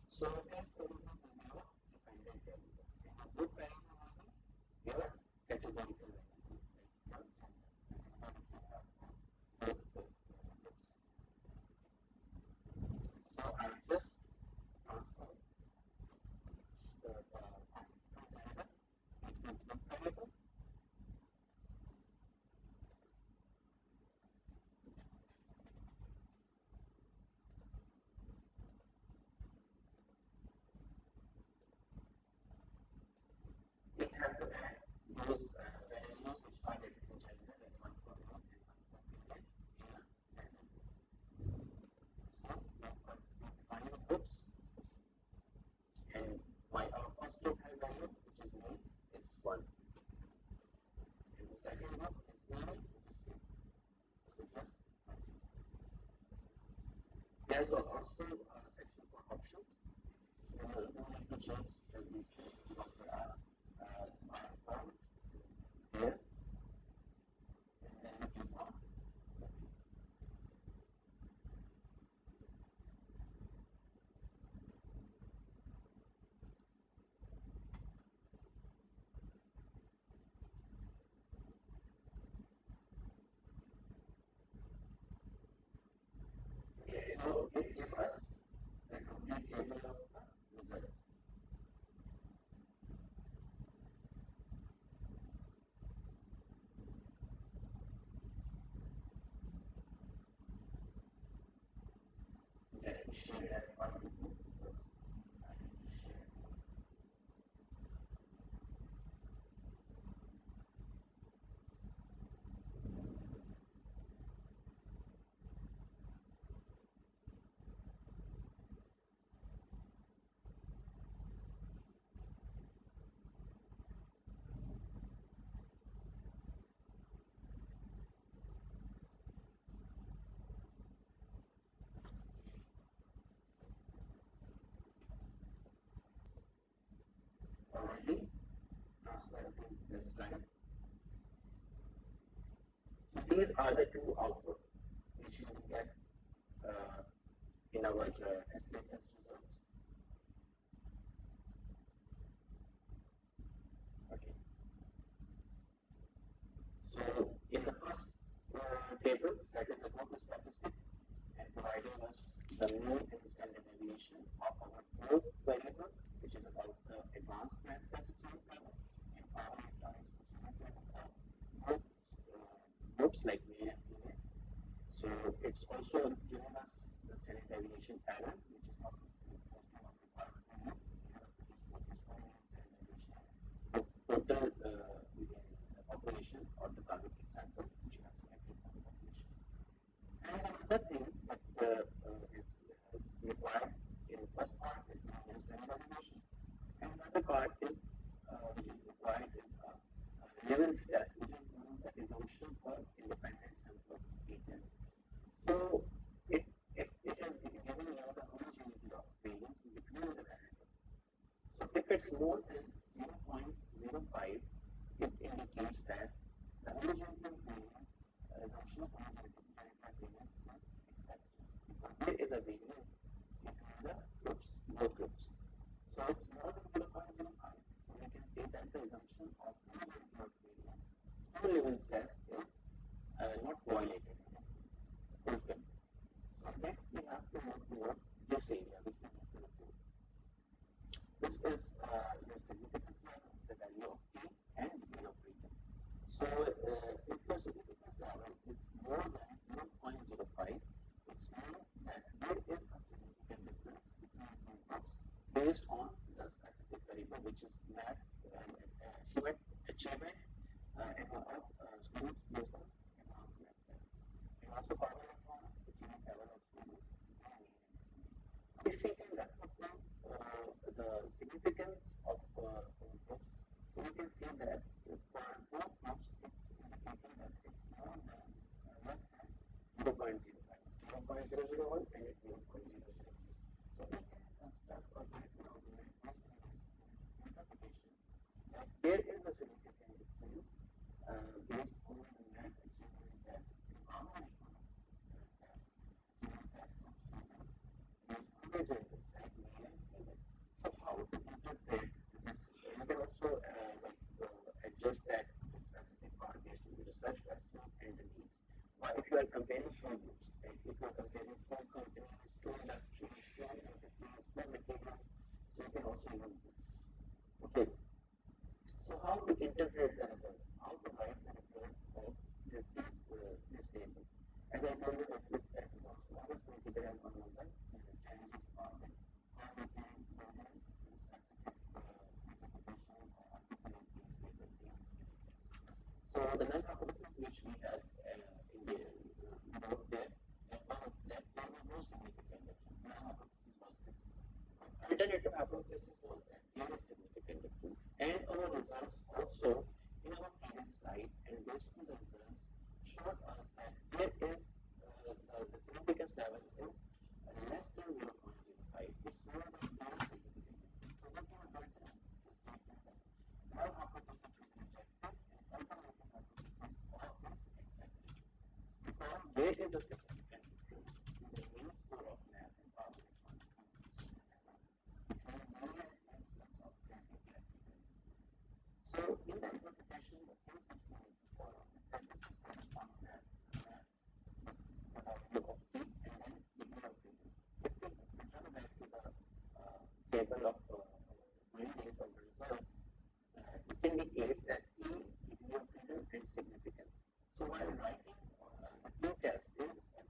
So test variable will be your dependent variable, and the group variable will be your categorical variable, like your groups. So I just transfer the participant variable into group variable. We have to add those values which are related to gender, like one for male and one for female in a gender group. So we define the groups, and our first group has value which is male is 1, and the second group is female which is 2. So just there's also a section for options. So you need to change the DC Dr. R form here, and then you click on so it gives us the complete table of the results. Let me share that part with you because I need to share. Already transferred to the slide. So these are the two outputs which you get our Spss results. Okay. So in the first table, that is about the statistic and providing us the mean and standard deviation of our group variables, which is about the advanced math classification level, and how it applies to student level of group, groups like male and female. So it's also giving us the standard deviation pattern, which is not mostly not required to you. You have to just focus on the standard deviation, the total population or the target example which you have selected for the population. And another thing that is required in the first part is mean and standard deviation, and another part is which is required is a relevance test, which is the assumption for independent sample t-test. So it has given you the homogeneity of variance between the variables. So if it's more than 0.05, it indicates that the homogeneity of variance, assumption of homogeneity of variance is accepted because there is a variance between the groups, both groups. So it's more than 0.05. So we can say that the assumption of homogeneity of variance through relevance test is not violated, it's fulfilled. So next we have to move towards this area which we need to review, which is your significance level, the value of t, and degree of freedom. So if your significance level is more than 0.05, it's mean that there is a significant difference between two groups based on the specific variable, which is math achievement of students based on advanced math test, and also carbon upon achievement level of students. If we can refer to the significance of groups, so we can see that for both groups, it's indicating that it's more than less than 0.05, 0.001 and it's 0.002. So we can construct or get an argument based on this interpretation that there is a significant difference based on the math achievement test and common test, achievement test of students based on their genders, like male and female. So how to interpret this? You can also adjust that the specific part based on the research questions and the needs. Or if you are comparing two groups, like if you are comparing two companies, two industries, two entities, two materials, so you can also use this. Okay. So how to interpret the result? How to write the result of this table? As I told you that with that results, always consider as one of the challenging part that how we can build a specific interpretation or articulate these table in test. So the null hypothesis which we had in the wrote there, that there was no significant difference. Null hypothesis was this. Alternative hypothesis was that there is significant difference, and our results also in our previous slide and based on the results showed us that there is the significance level is less than 0.05. It's more than very significant difference. So we can build the statement that null hypothesis is rejected and alternative hypothesis or is accepted because there is a significant difference in the mean score of math and power between mean and instance of trending practically. So in the interpretation, the things which we need to follow is that this is based on math, the value of t, and then degree of freedom. If we return back to the table of gradients of the results, it indicates that t, degree of freedom, and significance. So while writing the t-test, there is a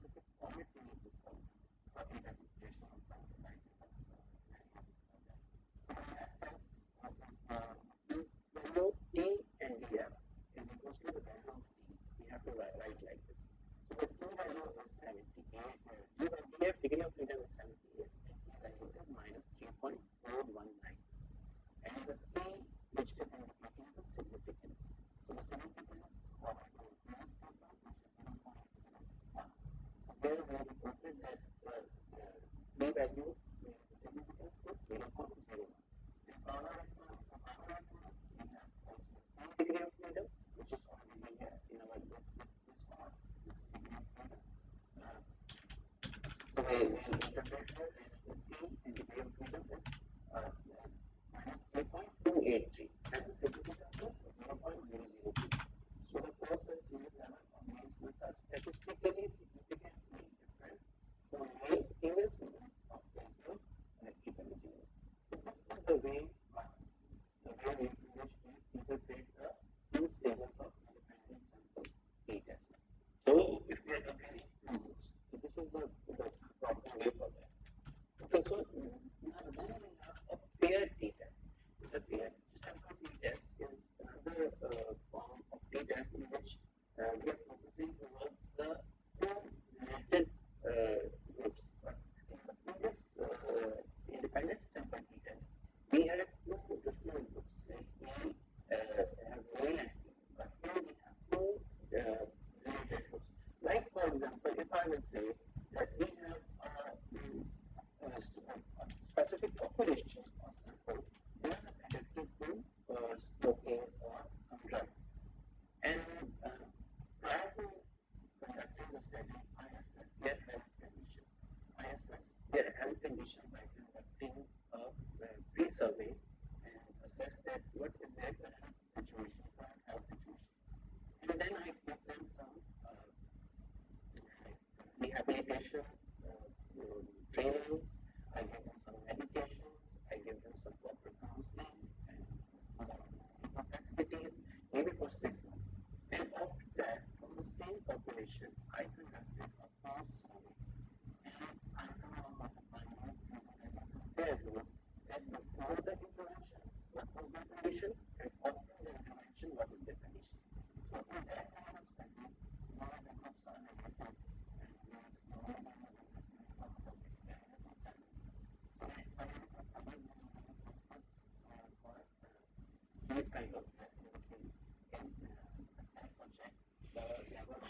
the way we interpret the these tables of independent sample t-test. So if we are comparing two groups, so this is the proper way for that. Okay, so now then we have a paired t-test. The paired sample t-test is another form of t-test in which we are focusing towards the two related groups. But in this independent sample t-test, we have two different groups. Like we have male and female, but here we have two related groups. Like for example, if I will say that we have a specific population or sample, they are addicted to smoking or some drugs. And prior to conducting the study, I assess their health condition. I assess their health condition by conducting a pre-survey and assess that what is their current situation, current health situation. And then I give them some rehabilitation trainings, I give them some medications, I give them some proper counseling and facilities, maybe for 6 months. And after that, from the same population, I conducted a post-survey. And I come out with the findings and I can compare those that before the intervention, what was their condition, and after the intervention, what is their condition. So in that kind of studies, one of the groups are negative and means no one of them talk about experimental studies. So in experimental studies, we usually focus for these kind of tests in which we can assess or check the level of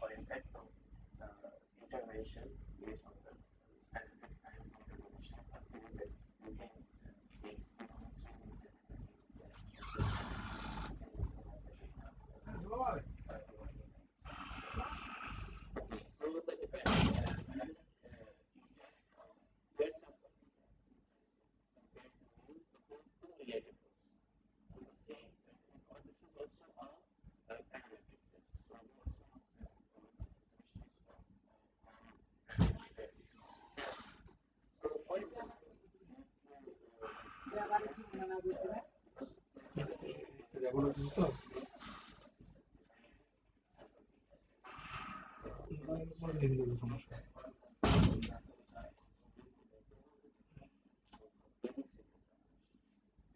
or impact of intervention based on the specific kind of intervention, something that you can take 2 months, 3 months, and okay, so the dependent their sample compared to means between two related groups on the same or this is also a parametric test. So we also must have insertion score parametric. So for example, সমস্যা before and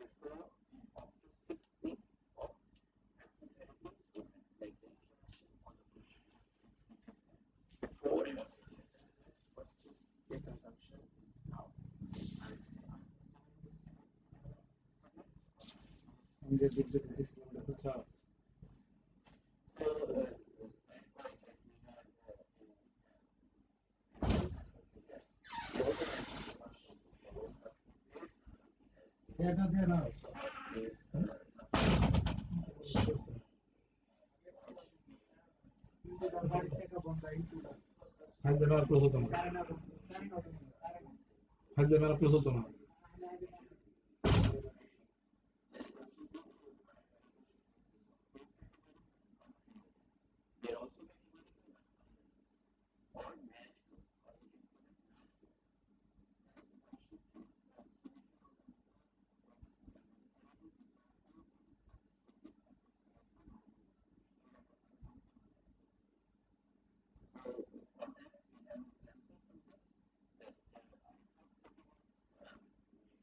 after 6 weeks of active therapy treatment, like the intervention or the treatment. Before and after what is the consumption is now. So, likewise, like we have we also have consumption before, but is Hyderabad plus হতো না Hyderabad plus হতো না they're also categorical or match those, or we can say that match those. So for that, we have an example from this that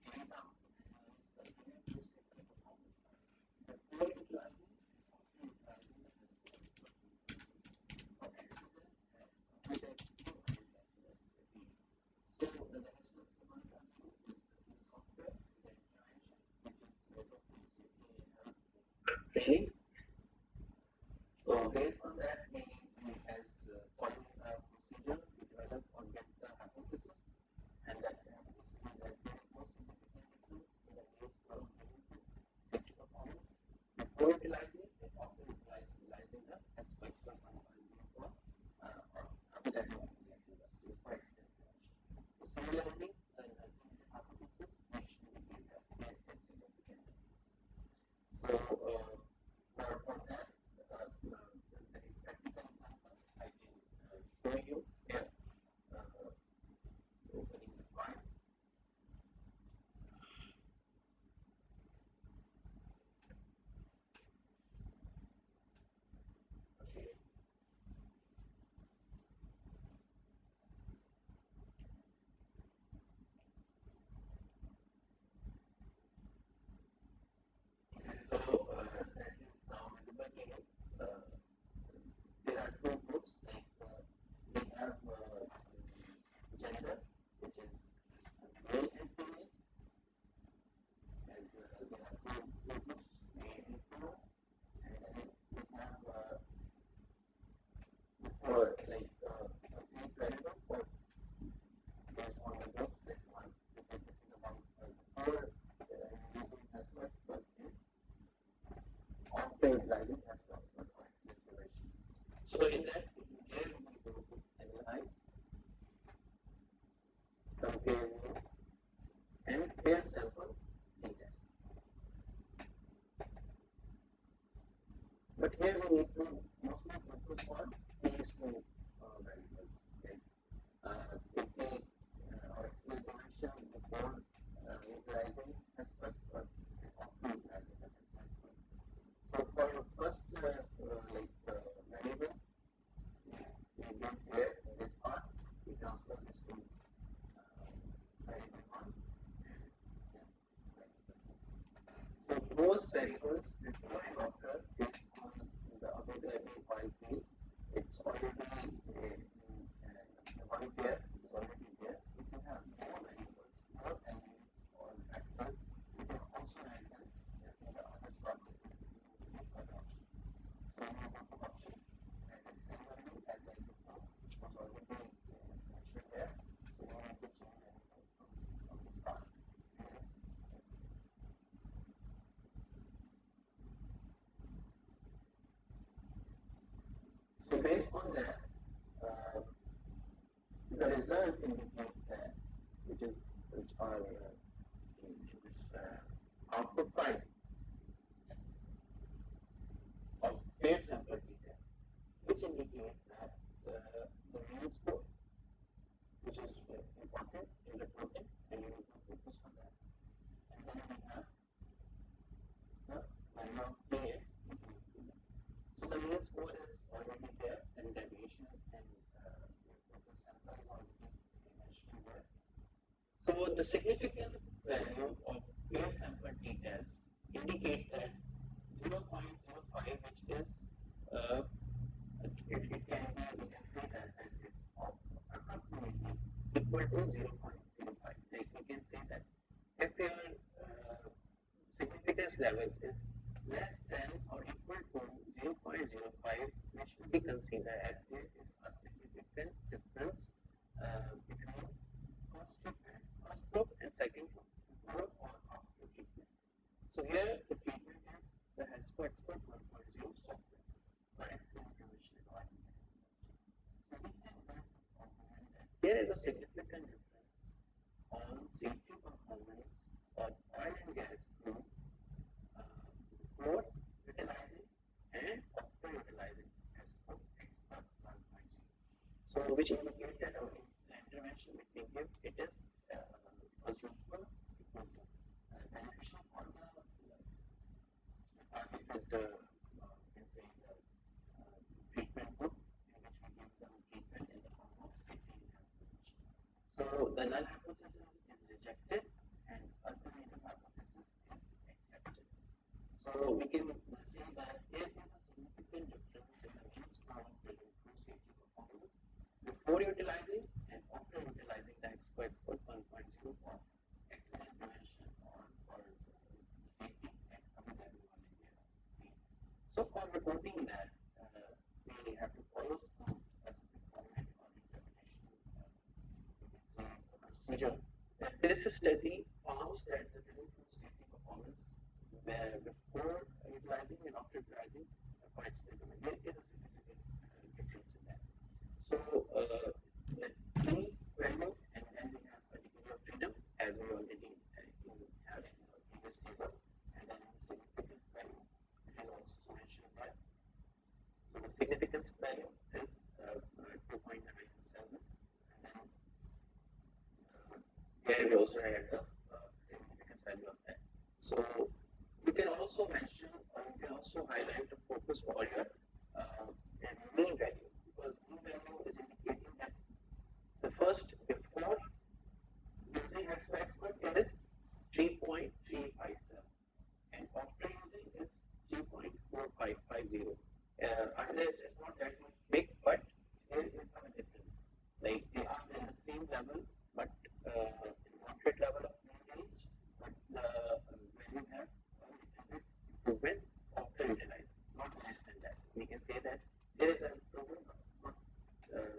carried out to analyze the individual safety performance before utilizing and after utilizing the SPS for accident with a given SPS repeat. So the SPS is the software, is an intervention which is developed to safety and health training. So based on that, we as following a procedure, we develop or get the hypothesis, and that hypothesis is that there is no significant difference in the case for given safety performance before utilizing and after utilizing the SPX 1.10 for appetitive hypoglycemia used for accident prevention. So similarly, the alternative hypothesis which indicate that there is significant difference. So for that, the practical example I can show you here, opening the file. those variables before and after based on the available oil field, it's already the one pair is already there. If you have more variables, more elements or factors, you can also add them in the other slot that you give other option. So when you go to option, and the same value as I before, which was already mentioned there. So you need to change anything from the start. So based on that, the result indicates that which are in this output file of paired sample t-test, which indicates that the mean score, which is important in reporting, and you need to focus on that. And then we have the value of k. So the mean score is already there, and deviation and total sample is already mentioned there. So the significant value of paired sample t-test indicates that 0.05, which is it can be, we can say that it's approximately equal to 0.05. Like we can say that if your significance level is less than or equal to 0.05, which should be considered as there is a significant difference between first group and second group, before or after treatment. So here the treatment is the Hasco Expert 1.0 software for access information and oil and gas industry. So we can learn this argument that there is a significant difference on safety performance of oil and gas group before utilizing and after utilizing Hasco Expert 1.0. So which indicates that our intervention which we give, it is was useful, it was beneficial for the targeted can say the treatment group in which we give them treatment in the form of safety intervention. So the null hypothesis is rejected and alternative hypothesis is accepted. So we can say that there is a significant difference in the mean score of the improved safety performance before utilizing and after utilizing the Expert 1.0 for accident prevention or for safety at Abu Dhabi oil and gas. So for reporting that, we have to follow some specific format or interpretation, we can say procedure. This study found that the improved safety performance before utilizing and after utilizing for accident prevention, there is a significant difference in that. So the key value, and then we have a degree of freedom as we already had in the previous table, and then significance value, which is also mentioned there. So the significance value is 2.97, and then here we also had the significance value of that. So you can also mention, or you can also highlight the focus for your mean value, because mean value is indicating that the first before using Hasco Expert it is 3.357, and after using is 3.4550. Unless it's not that much big, but there is a difference. Like they are in the same level, but moderate level of mean range, but when you have a little bit improvement after utilizing, not less than that. We can say that there is an improvement, but not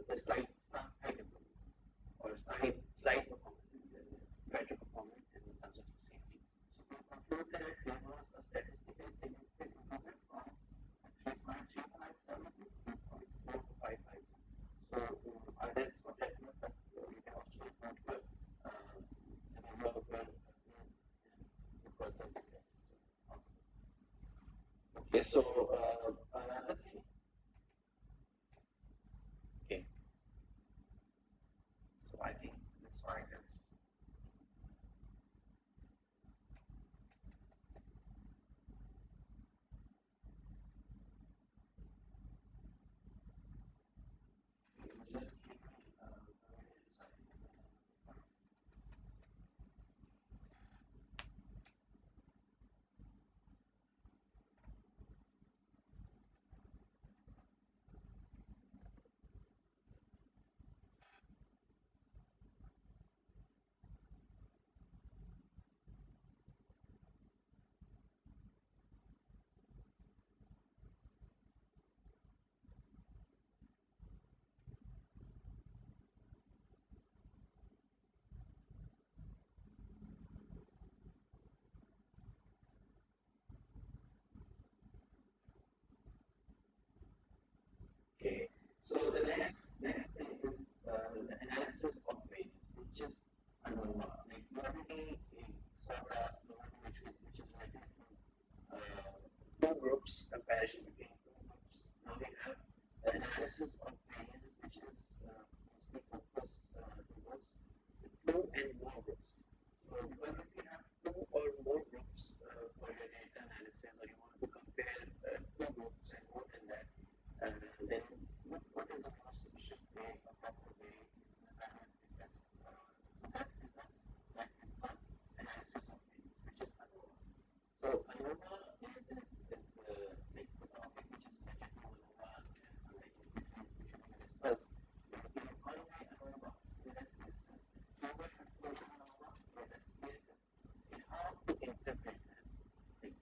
the slight improvement or slight performance, better performance in terms of safety. So we conclude that there was a statistically significant improvement from 3.357 to 3.4550. So that's what that means, but you can also report the number of okay, so another thing. Okay. So I think this slide is analysis of variance, which is mostly focused towards two and more groups. So because if you have two or more groups for your data analysis, or you want to compare two groups and more than that, then what is the most efficient way, a proper way, parametric test to test is that analysis of variance, which is AVOVA. So AVOVA is like the topic which is related to AVOVA, like which we discussed. In one way AVOVA, whereas over calculation AVOVA, whereas SPSS, and how to interpret that, like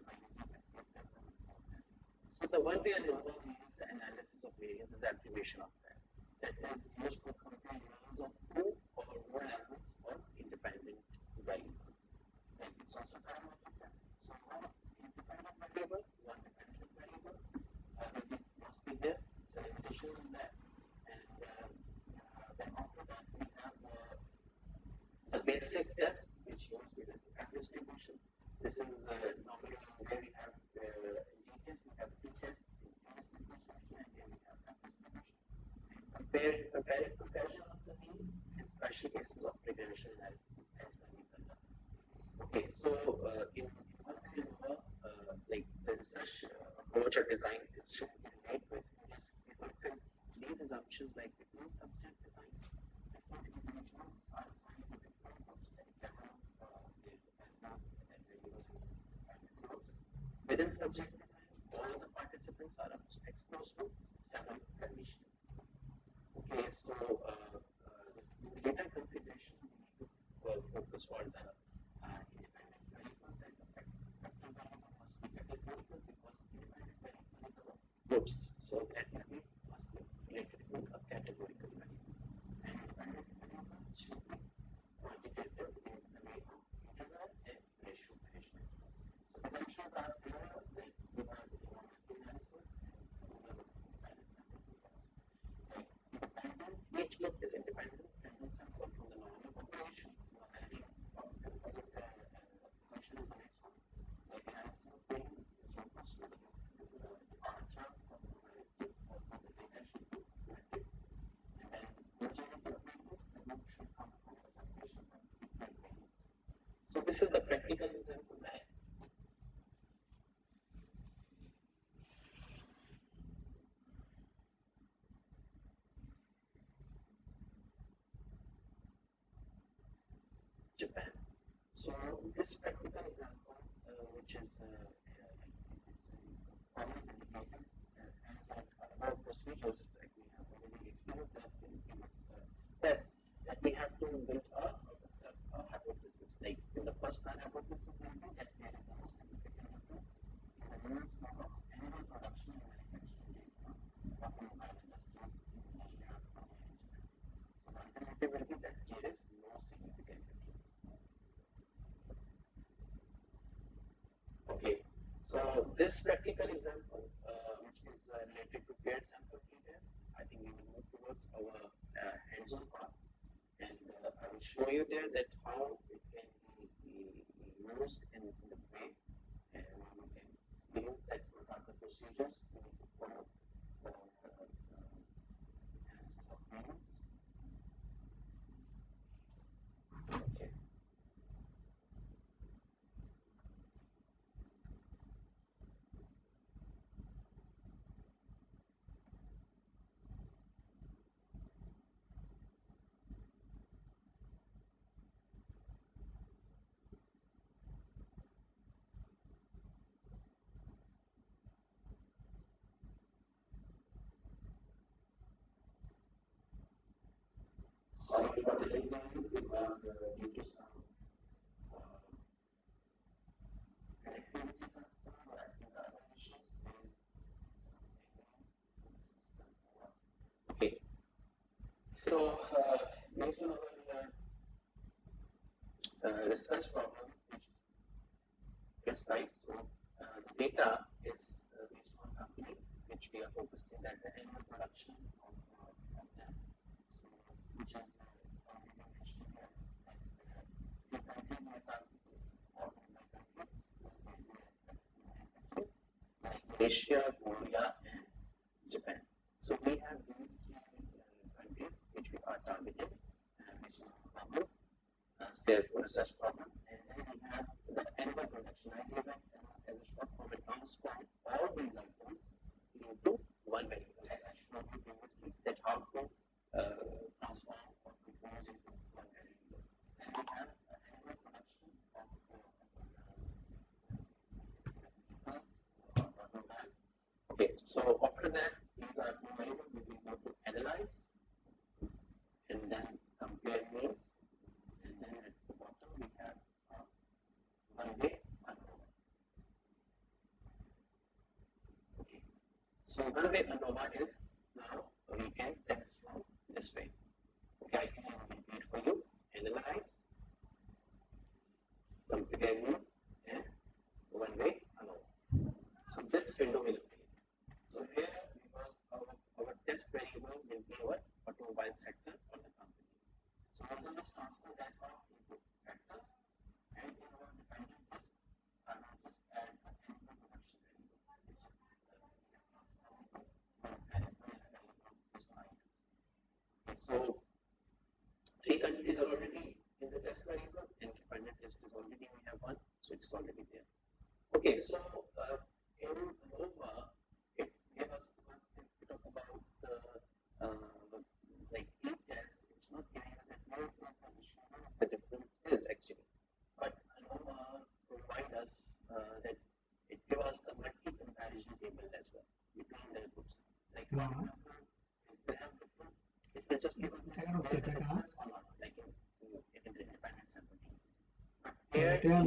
by using SPSS or that. So the one way AVOVA means the analysis of variance is the attribution of that. That is used to compare means of two or more levels of independent variables. Like it's also parametric test. So one independent variable, one dependent variable. This figure, it's a limitation on that. And then after that we have the basic test, which uses the distribution. This is normally where we have details. We have two tests, distribution, and here we have distribution. Comparison of the mean and special cases of regression analysis as well we done. Okay, so in one way like the research approach or design is made with these assumptions, like the mean subject design. Different individuals are assigned to different groups, like within subject design, all the participants are exposed to several conditions. Okay, so in data consideration, we need to focus on the independent variables, and the factor variable must be categorical, because independent variable is about groups, so that must be related to a categorical variable. And independent variables should be quantitative in the way of interval and ratio management. So assumptions are similar, like we have the analysis and similar independent sample test. Like independent, each group is independent random sample from the normal population. Assumption is the next one. Like analysis of variance is focused to the departure from the relative or from the data should be selected. And then majority of variance, the group should come from the population of different variance. So this is the practical example that Japan. So this practical example, which is always indicated as our procedures, like we have already experienced that in this test, that we have to build a hypothesis. Like in the first hypothesis will be that there is no significant difference in the means of annual production and manufacturing data of automobile industries in Indonesia, Korea, and Japan. So the alternative will be that there is no significant difference. Okay, so this practical example, which is related to paired sample t-test, I think we will move towards our hands-on part, and I will show you there that how it can be used in the way, and we can experience that what are the procedures we need to follow for analysis of variance. Okay. Sorry for the late lines, because due to some connectivity concern, or I think the other issues, there is some in the system. Okay, so based on our research problem, which is right, so the data is based on companies which we are focusing on the annual production of them. So, which is already mentioned here, that few countries might have automobile countries like Malaysia, Korea, and Japan. So So we have these three countries which we are targeting, which is a problem, therefore research problem, and then we have the animal production. I gave it as a short form. It transform all these items into one variable, as I showed you previously, that how to transform or compose into one variable. Then we have animal production of okay, so after that, these are two variables we will go to analyze, and then compare means, and then at the bottom we have one way ANOVA. Okay, so one way ANOVA is now we can test from this way. Okay, I can repeat for you: analyze, compare mean, and one way ANOVA. So this window will appear. So here, because our test variable will be our automobile sector or the companies. So we will just transfer that out into factors, and in our dependent test, I will just add the animal production variable, which is one variable just items. Okay, so three countries are already in the test variable, and dependent test is already we have one, so it's already there. Okay, so in AVOVA, it gave us, because if we talk about the like test, it's not giving us that where is the issue, where the difference is actually. But AVOVA provide us that it gives us the multi-comparison table as well between the groups. Like for example, if they have difference, it will just give us the difference or not, like in the independent sample. But here,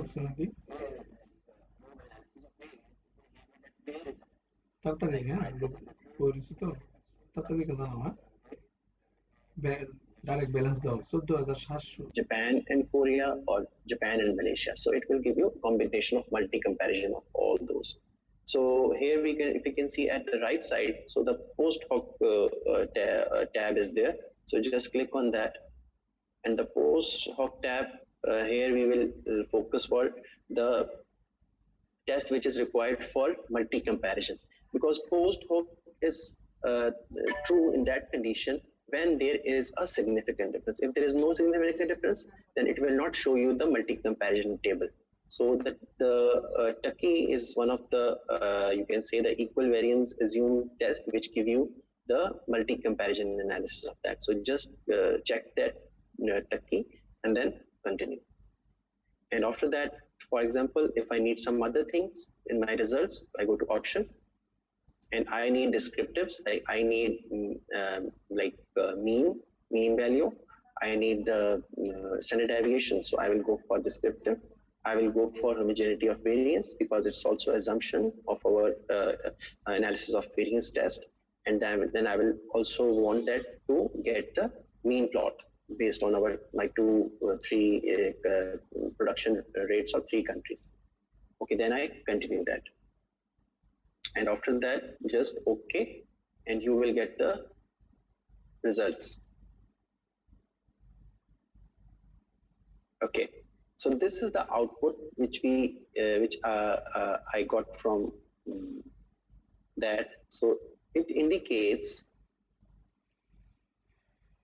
Tartariga, Porisito, Tatarika, direct balance though, so do other hash. Japan and Korea or Japan and Malaysia. So it will give you a combination of multi-comparison of all those. So here we can, if you can see at the right side, so the post hoc tab is there. So just click on that, and the post hoc tab here we will focus for the test which is required for multi-comparison, because post hoc is true in that condition when there is a significant difference. If there is no significant difference, then it will not show you the multi-comparison table. So the Tucky is one of the you can say the equal variance assume test which give you the multi-comparison analysis of that. So just check that Tucky and then continue. And after that, for example, if I need some other things in my results, I go to option, and I need descriptives. I need mean value. I need the standard deviation. So I will go for descriptive. I will go for homogeneity of variance, because it's also assumption of our analysis of variance test. And then I will also want that to get the mean plot based on our my three production rates of three countries. Okay, then I continue that. And after that, just OK, and you will get the results. Okay, so this is the output which I got from that. So it indicates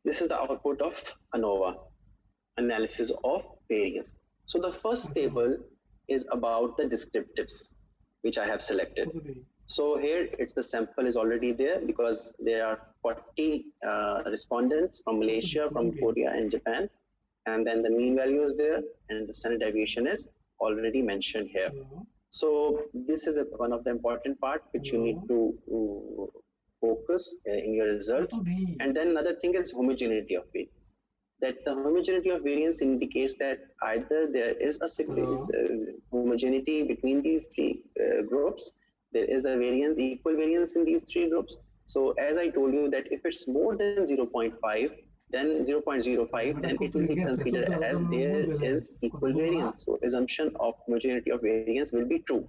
this is the output of ANOVA, analysis of variance. So the first table is about the descriptives which I have selected. So here it's the sample is already there, because there are 40 respondents from Malaysia, from Korea and Japan, and then the mean value is there, and the standard deviation is already mentioned here. So this is one of the important part which you need to focus in your results. And then another thing is homogeneity of variance. That the homogeneity of variance indicates that either there is a homogeneity between these three groups, there is a variance, equal variance in these three groups. So as I told you that if it's more than 0.5, then 0.05, then it will be considered as there is equal variance. So assumption of homogeneity of variance will be true.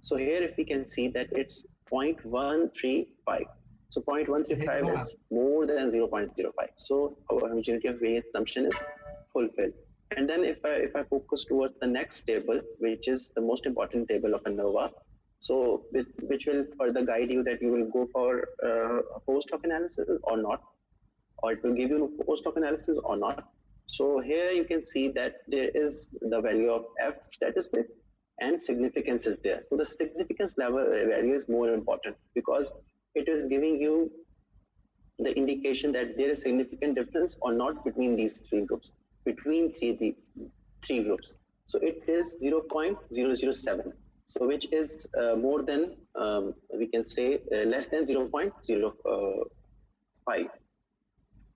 So here if we can see that it's 0.135. So 0.135 is more than 0.05. So our homogeneity of variance assumption is fulfilled. And then if I focus towards the next table, which is the most important table of ANOVA, So which will further guide you that you will go for a post hoc analysis or not, or it will give you a post hoc analysis or not. So here you can see that there is the value of F statistic and significance is there. So the significance level value is more important because it is giving you the indication that there is significant difference or not between these three groups, between three groups. So it is 0.007. So which is more than, we can say less than 0.05.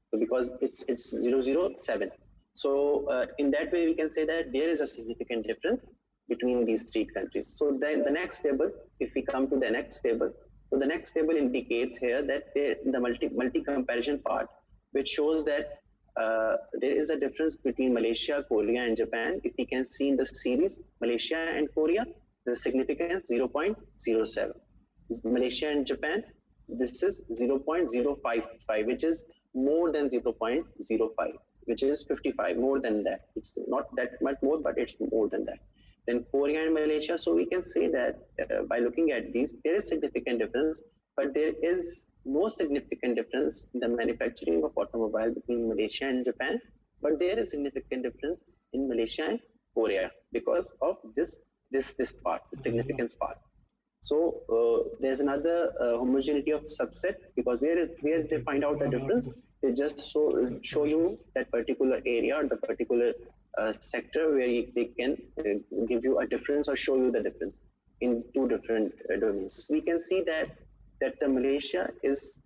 So because it's 007. So in that way, we can say that there is a significant difference between these three countries. So then the next table, if we come to the next table, so the next table indicates here that the multi comparison part, which shows that there is a difference between Malaysia, Korea, and Japan. If we can see in the series, Malaysia and Korea, the significance 0.07. Malaysia and Japan, this is 0.055, which is more than 0.05, which is 55, more than that. It's not that much more, but it's more than that. Then Korea and Malaysia, so we can say that by looking at these, there is significant difference, but there is no significant difference in the manufacturing of automobile between Malaysia and Japan, but there is significant difference in Malaysia and Korea because of this part, the significance part. So there's another homogeneity of subset because where they find out the difference, they just show you that particular area or the particular sector where they can give you a difference or show you the difference in two different domains. So we can see that the Malaysia is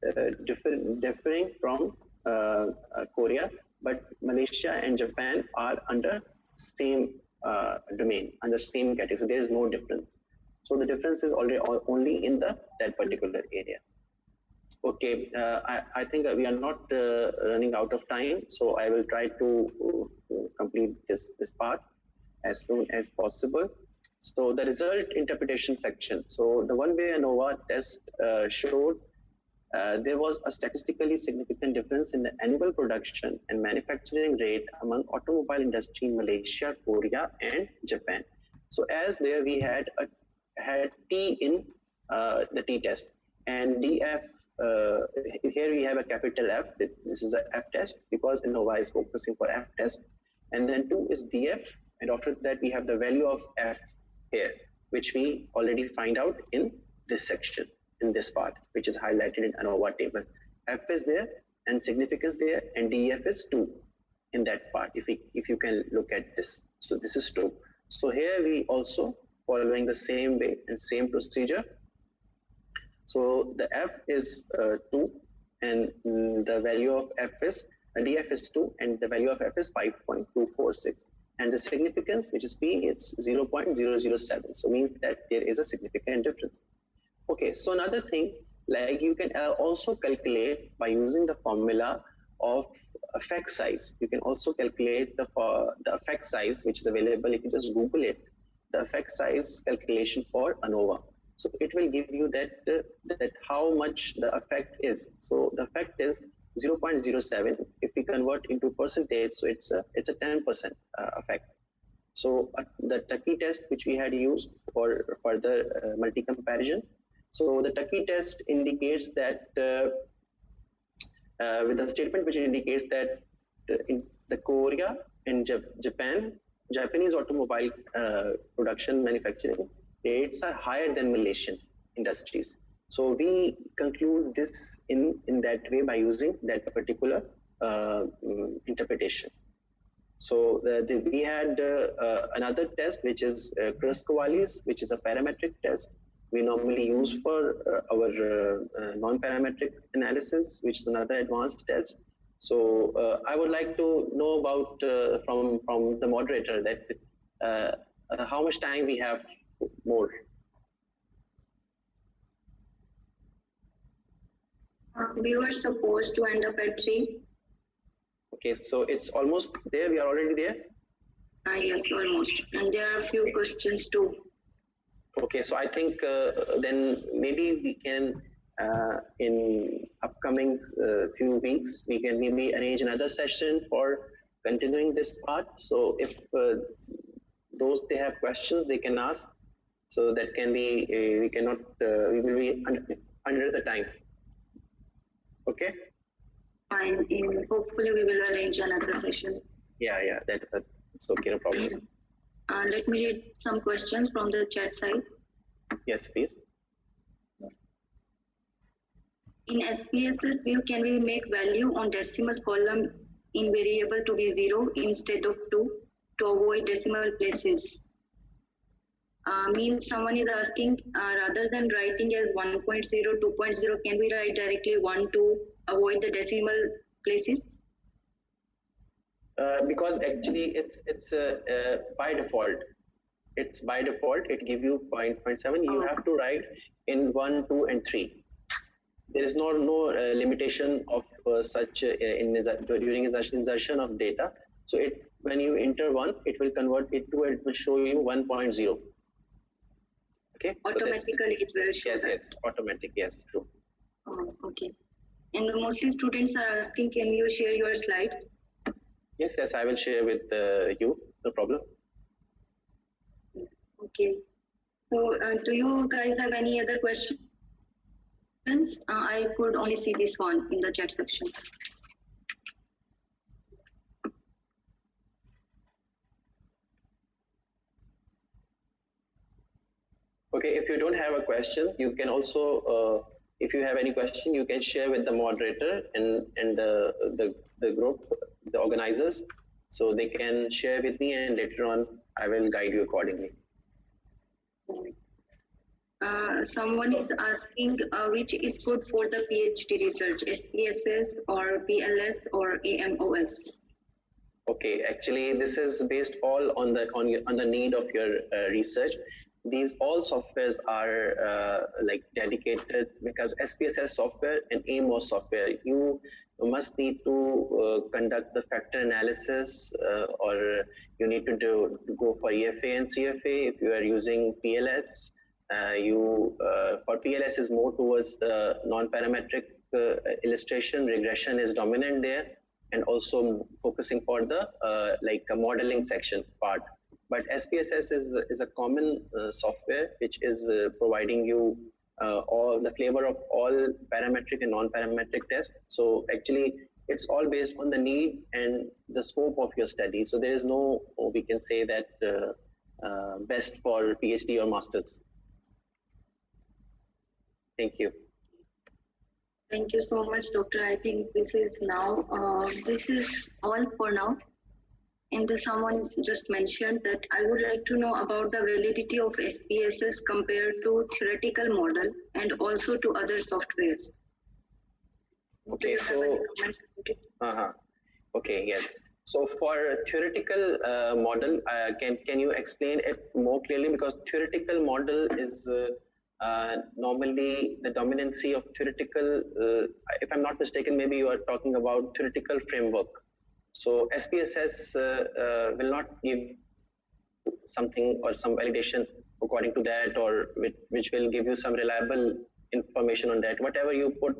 differing from Korea, but Malaysia and Japan are under same domain, under same category. So there is no difference. So the difference is already only in that particular area. Okay, I think we are not running out of time, so I will try to complete this part as soon as possible. So the result interpretation section. So the one-way ANOVA test showed there was a statistically significant difference in the annual production and manufacturing rate among automobile industry in Malaysia, Korea, and Japan. So as there we had T in the T test, and DF, here we have a capital F. This is a F test because ANOVA is focusing for F test, and then 2 is DF, and after that we have the value of F here, which we already find out in this section, in this part, which is highlighted in ANOVA table. F is there and significance there, and DF is 2 in that part. If you can look at this, so this is 2. So here we also following the same way and same procedure. So the F is 2 and the value of F is DF is 2 and the value of F is 5.246, and the significance, which is P, it's 0.007. So means that there is a significant difference. Okay, so another thing, like you can also calculate by using the formula of effect size. You can also calculate the effect size, which is available if you just Google it, the effect size calculation for ANOVA. So it will give you that how much the effect is. So the effect is 0.07. If we convert into percentage, so it's a 10% effect. So the Tucky test, which we had used for further multi-comparison. So the Tucky test indicates that with the statement which indicates that in the Korea and Japanese automobile production manufacturing rates are higher than Malaysian industries. So we conclude this in that way by using that particular interpretation. So we had another test, which is Kruskal-Wallis, which is a parametric test we normally use for our non-parametric analysis, which is another advanced test. So I would like to know about from the moderator that how much time we have more. We were supposed to end up at 3. Okay, so it's almost there. We are already there. Yes, almost. And there are a few questions too. Okay, so I think then maybe we can in upcoming few weeks we can maybe arrange another session for continuing this part. So if those they have questions, they can ask So that can be, we cannot, we will be under the time. Okay? Fine. Hopefully we will arrange another session. Yeah, that's okay, no problem. Let me read some questions from the chat side. Yes, please. In SPSS view, can we make value on decimal column in variable to be 0 instead of 2 to avoid decimal places? Means someone is asking, rather than writing as 1.0, 2.0, can we write directly 1 to avoid the decimal places? Because actually it's by default. It's by default, it give you 0.7. You have to write in 1, 2, and 3. There is no limitation of such during insertion of data. So when you enter 1, it will convert it to, it will show you 1.0. Okay. Automatically it will show. Yes, automatic. Yes, true. Okay. And mostly students are asking, can you share your slides? Yes, I will share with you. No problem. Okay. So, do you guys have any other questions? I could only see this one in the chat section. Okay, if you don't have a question, you can also, if you have any question, you can share with the moderator and the group, the organizers, so they can share with me, and later on I will guide you accordingly. Someone is asking which is good for the PhD research, SPSS or PLS or AMOS? Okay, actually this is based all on the need of your research. These all softwares are like dedicated, because SPSS software and AMOS software, you must need to conduct the factor analysis, or you need to go for EFA and CFA. If you are using PLS, for PLS is more towards the non-parametric illustration. Regression is dominant there, and also focusing for the like a modeling section part. But SPSS is a common software which is providing you all the flavor of all parametric and non-parametric tests. So actually it's all based on the need and the scope of your study. So there is no, we can say that best for PhD or masters. Thank you. Thank you so much, Doctor. I think this is all for now. And someone just mentioned that I would like to know about the validity of SPSS compared to theoretical model and also to other softwares. Okay, so okay, yes. So for theoretical model, can you explain it more clearly? Because theoretical model is normally the dominancy of theoretical, if I'm not mistaken, maybe you are talking about theoretical framework. So SPSS will not give something or some validation according to that, or which will give you some reliable information on that. Whatever you put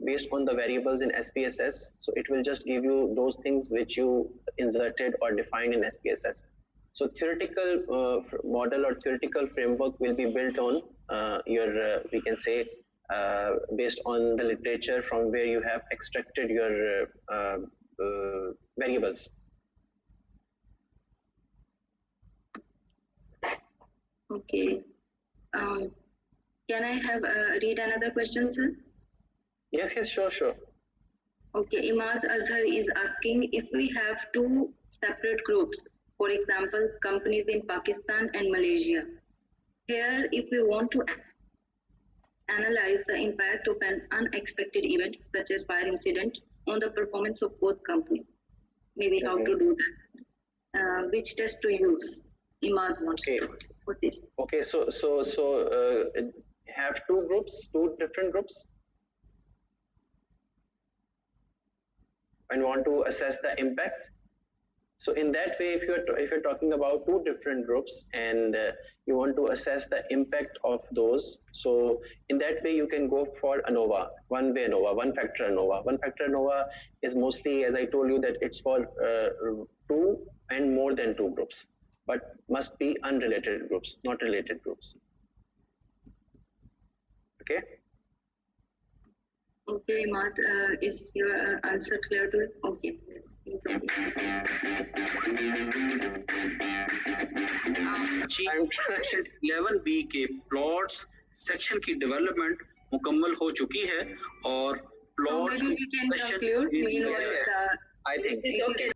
based on the variables in SPSS, so it will just give you those things which you inserted or defined in SPSS. So theoretical model or theoretical framework will be built on your, we can say, based on the literature from where you have extracted your variables. Okay. Can I have read another question, sir? Yes, sure. Okay, Imad Azhar is asking if we have two separate groups, for example, companies in Pakistan and Malaysia. Here, if we want to analyze the impact of an unexpected event, such as fire incident, on the performance of both companies, maybe how to do that, which test to use? Imad wants to ask for this. Okay, so have two different groups, and want to assess the impact. So in that way, if you're talking about two different groups and you want to assess the impact of those, so in that way you can go for ANOVA, one-way ANOVA, one-factor ANOVA. One-factor ANOVA is mostly, as I told you, that it's for two and more than two groups, but must be unrelated groups, not related groups. Okay. Okay, Imad, is your answer clear to you? Okay, yes, it's okay. Section 11B के plots section की development मुकम्मल हो चुकी है और So plots maybe we can conclude. Meanwhile, yes. I think it is